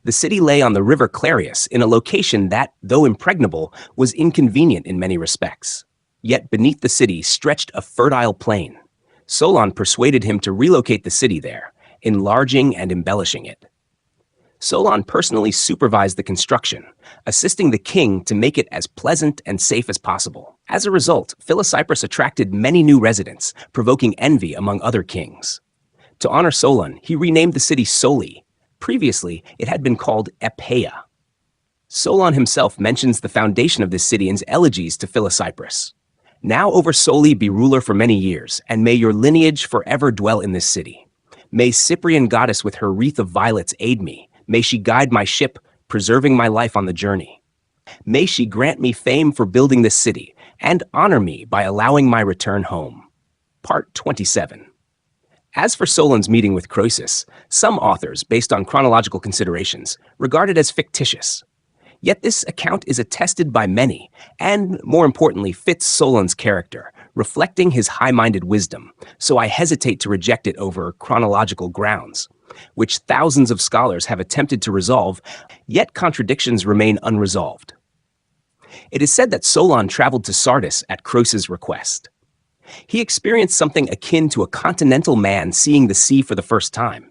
The city lay on the river Clarius in a location that, though impregnable, was inconvenient in many respects. Yet beneath the city stretched a fertile plain. Solon persuaded him to relocate the city there, enlarging and embellishing it. Solon personally supervised the construction, assisting the king to make it as pleasant and safe as possible. As a result, Philocyprus attracted many new residents, provoking envy among other kings. To honor Solon, he renamed the city Soli. Previously, it had been called Epea. Solon himself mentions the foundation of this city in his elegies to Philocyprus. Now over Soli be ruler for many years, and may your lineage forever dwell in this city. May Cyprian goddess with her wreath of violets aid me. May she guide my ship, preserving my life on the journey. May she grant me fame for building this city, and honor me by allowing my return home. Part 27. As for Solon's meeting with Croesus, some authors, based on chronological considerations, regard it as fictitious. Yet this account is attested by many, and, more importantly, fits Solon's character, reflecting his high-minded wisdom, so I hesitate to reject it over chronological grounds, which thousands of scholars have attempted to resolve, yet contradictions remain unresolved. It is said that Solon traveled to Sardis at Croesus' request. He experienced something akin to a continental man seeing the sea for the first time.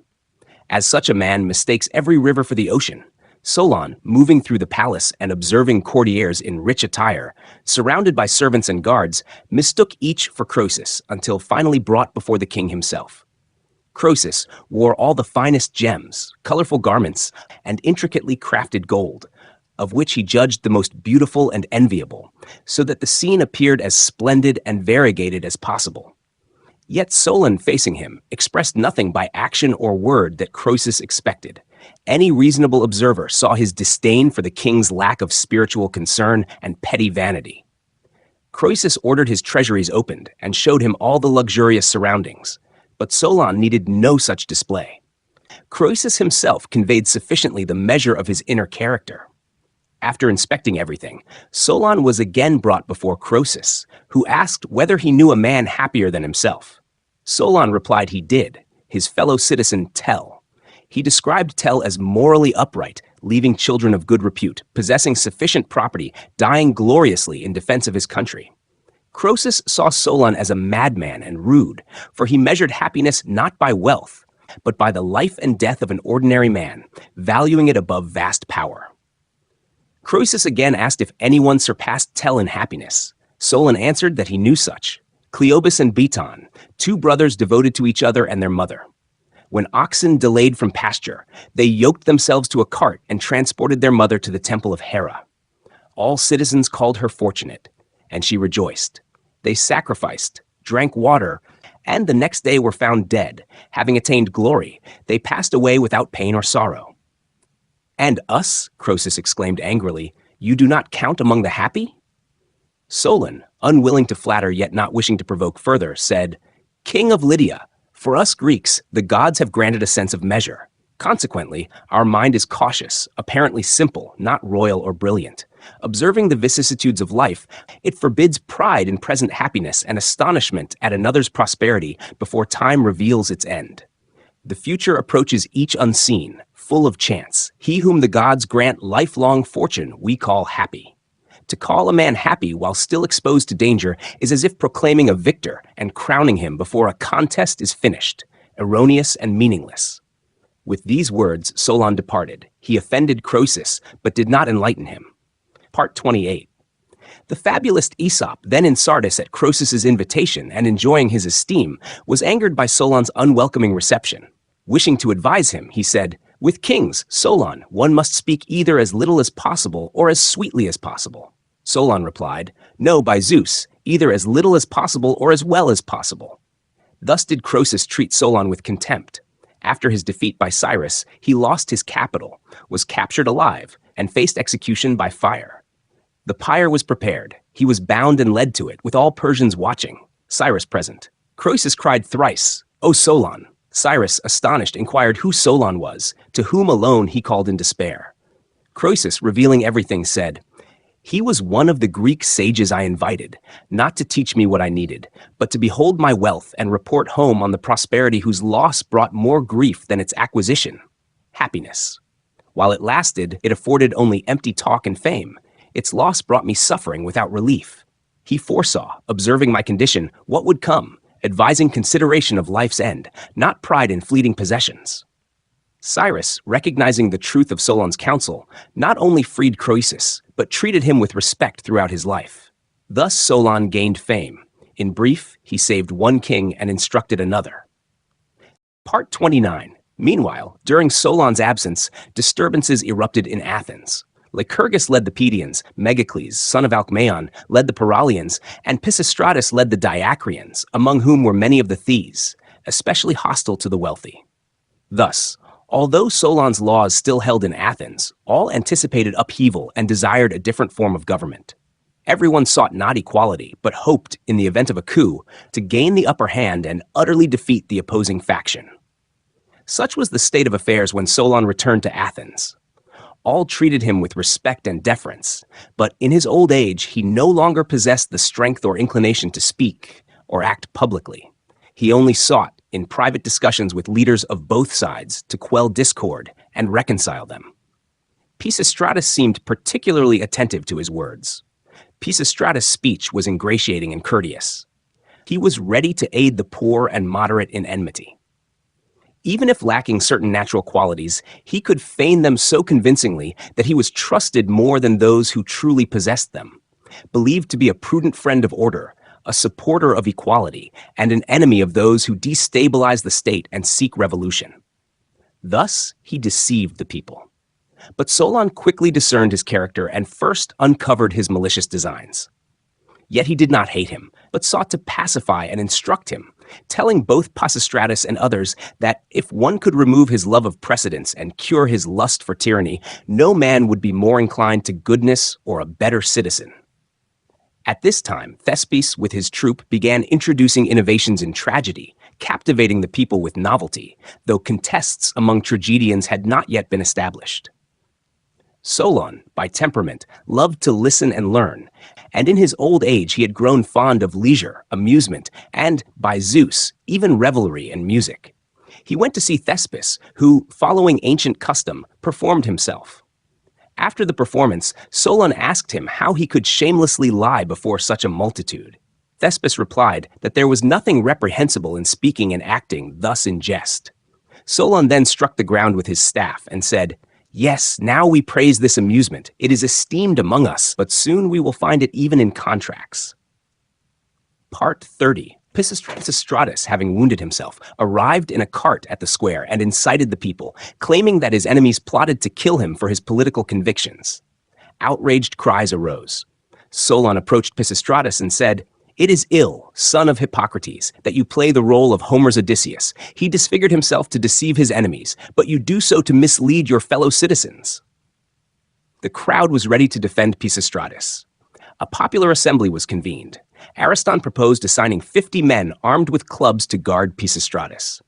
As such a man mistakes every river for the ocean, Solon, moving through the palace and observing courtiers in rich attire, surrounded by servants and guards, mistook each for Croesus until finally brought before the king himself. Croesus wore all the finest gems, colorful garments, and intricately crafted gold, of which he judged the most beautiful and enviable, so that the scene appeared as splendid and variegated as possible. Yet Solon, facing him, expressed nothing by action or word that Croesus expected. Any reasonable observer saw his disdain for the king's lack of spiritual concern and petty vanity. Croesus ordered his treasuries opened and showed him all the luxurious surroundings, but Solon needed no such display. Croesus himself conveyed sufficiently the measure of his inner character. After inspecting everything, Solon was again brought before Croesus, who asked whether he knew a man happier than himself. Solon replied he did, his fellow citizen Tell. He described Tell as morally upright, leaving children of good repute, possessing sufficient property, dying gloriously in defense of his country. Croesus saw Solon as a madman and rude, for he measured happiness not by wealth, but by the life and death of an ordinary man, valuing it above vast power. Croesus again asked if anyone surpassed Tell in happiness. Solon answered that he knew such, Cleobus and Beton, two brothers devoted to each other and their mother. When oxen delayed from pasture, they yoked themselves to a cart and transported their mother to the temple of Hera. All citizens called her fortunate, and she rejoiced. They sacrificed, drank water, and the next day were found dead. Having attained glory, they passed away without pain or sorrow. "And us," Croesus exclaimed angrily, "you do not count among the happy?" Solon, unwilling to flatter yet not wishing to provoke further, said, "King of Lydia, for us Greeks, the gods have granted a sense of measure. Consequently, our mind is cautious, apparently simple, not royal or brilliant. Observing the vicissitudes of life, it forbids pride in present happiness and astonishment at another's prosperity before time reveals its end. The future approaches each unseen, full of chance. He whom the gods grant lifelong fortune we call happy. To call a man happy while still exposed to danger is as if proclaiming a victor and crowning him before a contest is finished, erroneous and meaningless." With these words, Solon departed. He offended Croesus, but did not enlighten him. Part 28. The fabulist Aesop, then in Sardis at Croesus's invitation and enjoying his esteem, was angered by Solon's unwelcoming reception. Wishing to advise him, he said, "With kings, Solon, one must speak either as little as possible or as sweetly as possible." Solon replied, "No, by Zeus, either as little as possible or as well as possible." Thus did Croesus treat Solon with contempt. After his defeat by Cyrus, he lost his capital, was captured alive, and faced execution by fire. The pyre was prepared. He was bound and led to it, with all Persians watching, Cyrus present. Croesus cried thrice, "O Solon!" Cyrus, astonished, inquired who Solon was, to whom alone he called in despair. Croesus, revealing everything, said, "He was one of the Greek sages I invited, not to teach me what I needed, but to behold my wealth and report home on the prosperity whose loss brought more grief than its acquisition, happiness. While it lasted, it afforded only empty talk and fame. Its loss brought me suffering without relief. He foresaw, observing my condition, what would come, advising consideration of life's end, not pride in fleeting possessions." Cyrus, recognizing the truth of Solon's counsel, not only freed Croesus, but treated him with respect throughout his life. Thus Solon gained fame. In brief, he saved one king and instructed another. Part 29. Meanwhile, during Solon's absence, disturbances erupted in Athens. Lycurgus led the Pedians, Megacles, son of Alcmaeon, led the Paralians, and Pisistratus led the Diacrians, among whom were many of the Theists, especially hostile to the wealthy. Thus, although Solon's laws still held in Athens, all anticipated upheaval and desired a different form of government. Everyone sought not equality, but hoped, in the event of a coup, to gain the upper hand and utterly defeat the opposing faction. Such was the state of affairs when Solon returned to Athens. All treated him with respect and deference, but in his old age he no longer possessed the strength or inclination to speak or act publicly. He only sought, in private discussions with leaders of both sides, to quell discord and reconcile them. Pisistratus seemed particularly attentive to his words. Pisistratus' speech was ingratiating and courteous. He was ready to aid the poor and moderate in enmity. Even if lacking certain natural qualities, he could feign them so convincingly that he was trusted more than those who truly possessed them. Believed to be a prudent friend of order, a supporter of equality, and an enemy of those who destabilize the state and seek revolution. Thus, he deceived the people. But Solon quickly discerned his character and first uncovered his malicious designs. Yet he did not hate him, but sought to pacify and instruct him, telling both Pisistratus and others that if one could remove his love of precedence and cure his lust for tyranny, no man would be more inclined to goodness or a better citizen. At this time, Thespis with his troupe began introducing innovations in tragedy, captivating the people with novelty, though contests among tragedians had not yet been established. Solon, by temperament, loved to listen and learn, and in his old age he had grown fond of leisure, amusement, and, by Zeus, even revelry and music. He went to see Thespis, who, following ancient custom, performed himself. After the performance, Solon asked him how he could shamelessly lie before such a multitude. Thespis replied that there was nothing reprehensible in speaking and acting thus in jest. Solon then struck the ground with his staff and said, "Yes, now we praise this amusement. It is esteemed among us, but soon we will find it even in contracts." Part 30. Pisistratus, having wounded himself, arrived in a cart at the square and incited the people, claiming that his enemies plotted to kill him for his political convictions. Outraged cries arose. Solon approached Pisistratus and said, "It is ill, son of Hippocrates, that you play the role of Homer's Odysseus. He disfigured himself to deceive his enemies, but you do so to mislead your fellow citizens." The crowd was ready to defend Pisistratus. A popular assembly was convened. Ariston proposed assigning 50 men armed with clubs to guard Pisistratus.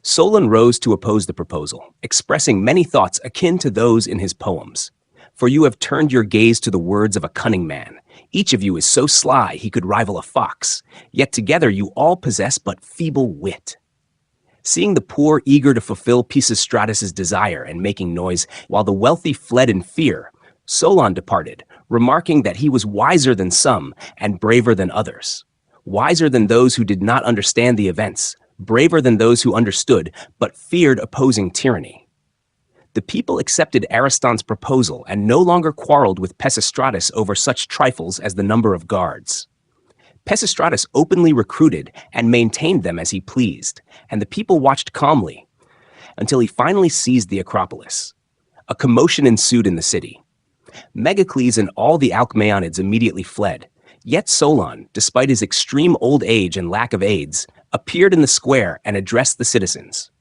Solon rose to oppose the proposal, expressing many thoughts akin to those in his poems. "For you have turned your gaze to the words of a cunning man. Each of you is so sly he could rival a fox, yet together you all possess but feeble wit." Seeing the poor eager to fulfill Pisistratus's desire and making noise, while the wealthy fled in fear, Solon departed, remarking that he was wiser than some and braver than others. Wiser than those who did not understand the events, braver than those who understood but feared opposing tyranny. The people accepted Ariston's proposal and no longer quarreled with Pisistratus over such trifles as the number of guards. Pisistratus openly recruited and maintained them as he pleased, and the people watched calmly until he finally seized the Acropolis. A commotion ensued in the city. Megacles and all the Alcmaeonids immediately fled, yet Solon, despite his extreme old age and lack of aids, appeared in the square and addressed the citizens,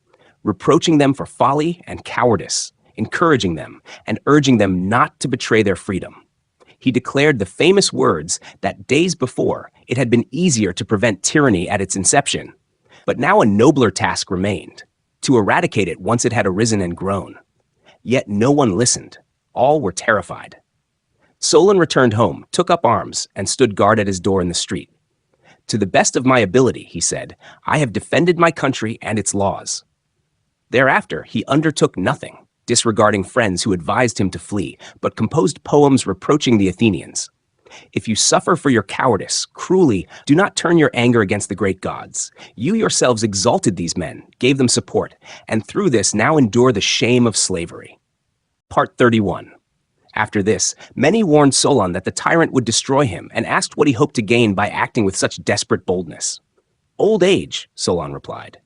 reproaching them for folly and cowardice, encouraging them, and urging them not to betray their freedom. He declared the famous words that days before it had been easier to prevent tyranny at its inception, but now a nobler task remained, to eradicate it once it had arisen and grown. Yet no one listened. All were terrified. Solon returned home, took up arms, and stood guard at his door in the street. "To the best of my ability," he said, "I have defended my country and its laws." Thereafter, he undertook nothing, disregarding friends who advised him to flee, but composed poems reproaching the Athenians. "If you suffer for your cowardice, cruelly, do not turn your anger against the great gods. You yourselves exalted these men, gave them support, and through this now endure the shame of slavery." Part 31. After this, many warned Solon that the tyrant would destroy him and asked what he hoped to gain by acting with such desperate boldness. "Old age," Solon replied.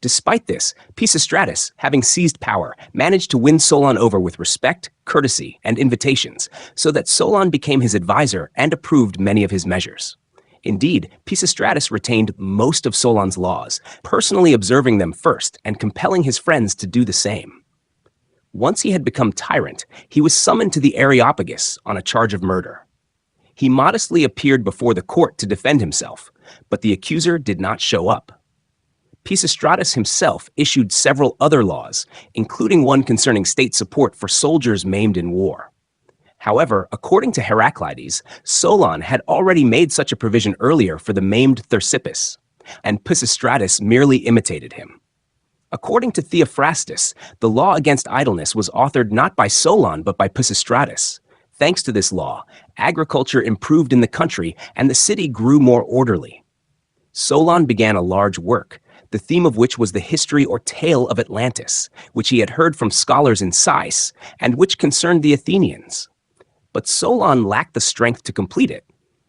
Despite this, Pisistratus, having seized power, managed to win Solon over with respect, courtesy, and invitations, so that Solon became his advisor and approved many of his measures. Indeed, Pisistratus retained most of Solon's laws, personally observing them first and compelling his friends to do the same. Once he had become tyrant, he was summoned to the Areopagus on a charge of murder. He modestly appeared before the court to defend himself, but the accuser did not show up. Pisistratus himself issued several other laws, including one concerning state support for soldiers maimed in war. However, according to Heraclides, Solon had already made such a provision earlier for the maimed Thersippus, and Pisistratus merely imitated him. According to Theophrastus, the law against idleness was authored not by Solon but by Pisistratus. Thanks to this law, agriculture improved in the country and the city grew more orderly. Solon began a large work, the theme of which was the history or tale of Atlantis, which he had heard from scholars in Sais, and which concerned the Athenians. But Solon lacked the strength to complete it,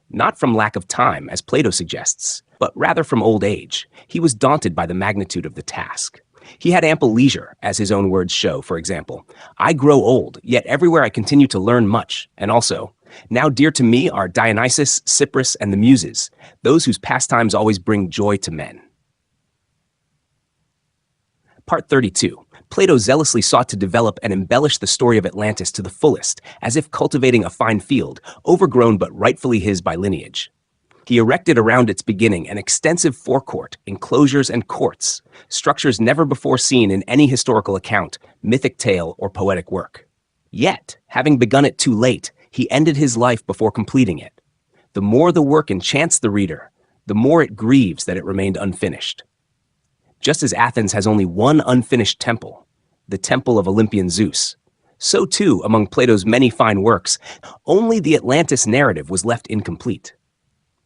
not from lack of time, as Plato suggests, but rather from old age. He was daunted by the magnitude of the task. He had ample leisure, as his own words show, for example. I grow old, yet everywhere I continue to learn much, and also, now dear to me are Dionysus, Cypris, and the Muses, those whose pastimes always bring joy to men. Part 32. Plato zealously sought to develop and embellish the story of Atlantis to the fullest, as if cultivating a fine field, overgrown but rightfully his by lineage. He erected around its beginning an extensive forecourt, enclosures, and courts, structures never before seen in any historical account, mythic tale, or poetic work. Yet, having begun it too late, he ended his life before completing it. The more the work enchants the reader, the more it grieves that it remained unfinished. Just as Athens has only one unfinished temple, the temple of Olympian Zeus, so too, among Plato's many fine works, only the Atlantis narrative was left incomplete.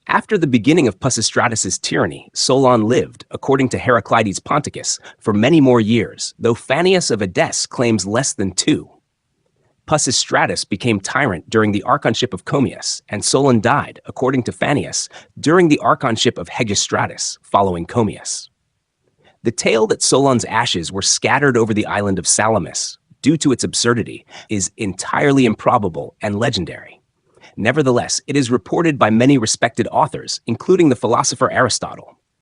After the beginning of Pisistratus' tyranny, Solon lived, according to Heraclides Ponticus, for many more years, though Fannius of Edesse claims less than 2. Pisistratus became tyrant during the archonship of Commius, and Solon died, according to Fannius, during the archonship of Hegestratus, following Commius. The tale that Solon's ashes were scattered over the island of Salamis, due to its absurdity, is entirely improbable and legendary. Nevertheless, it is reported by many respected authors, including the philosopher Aristotle.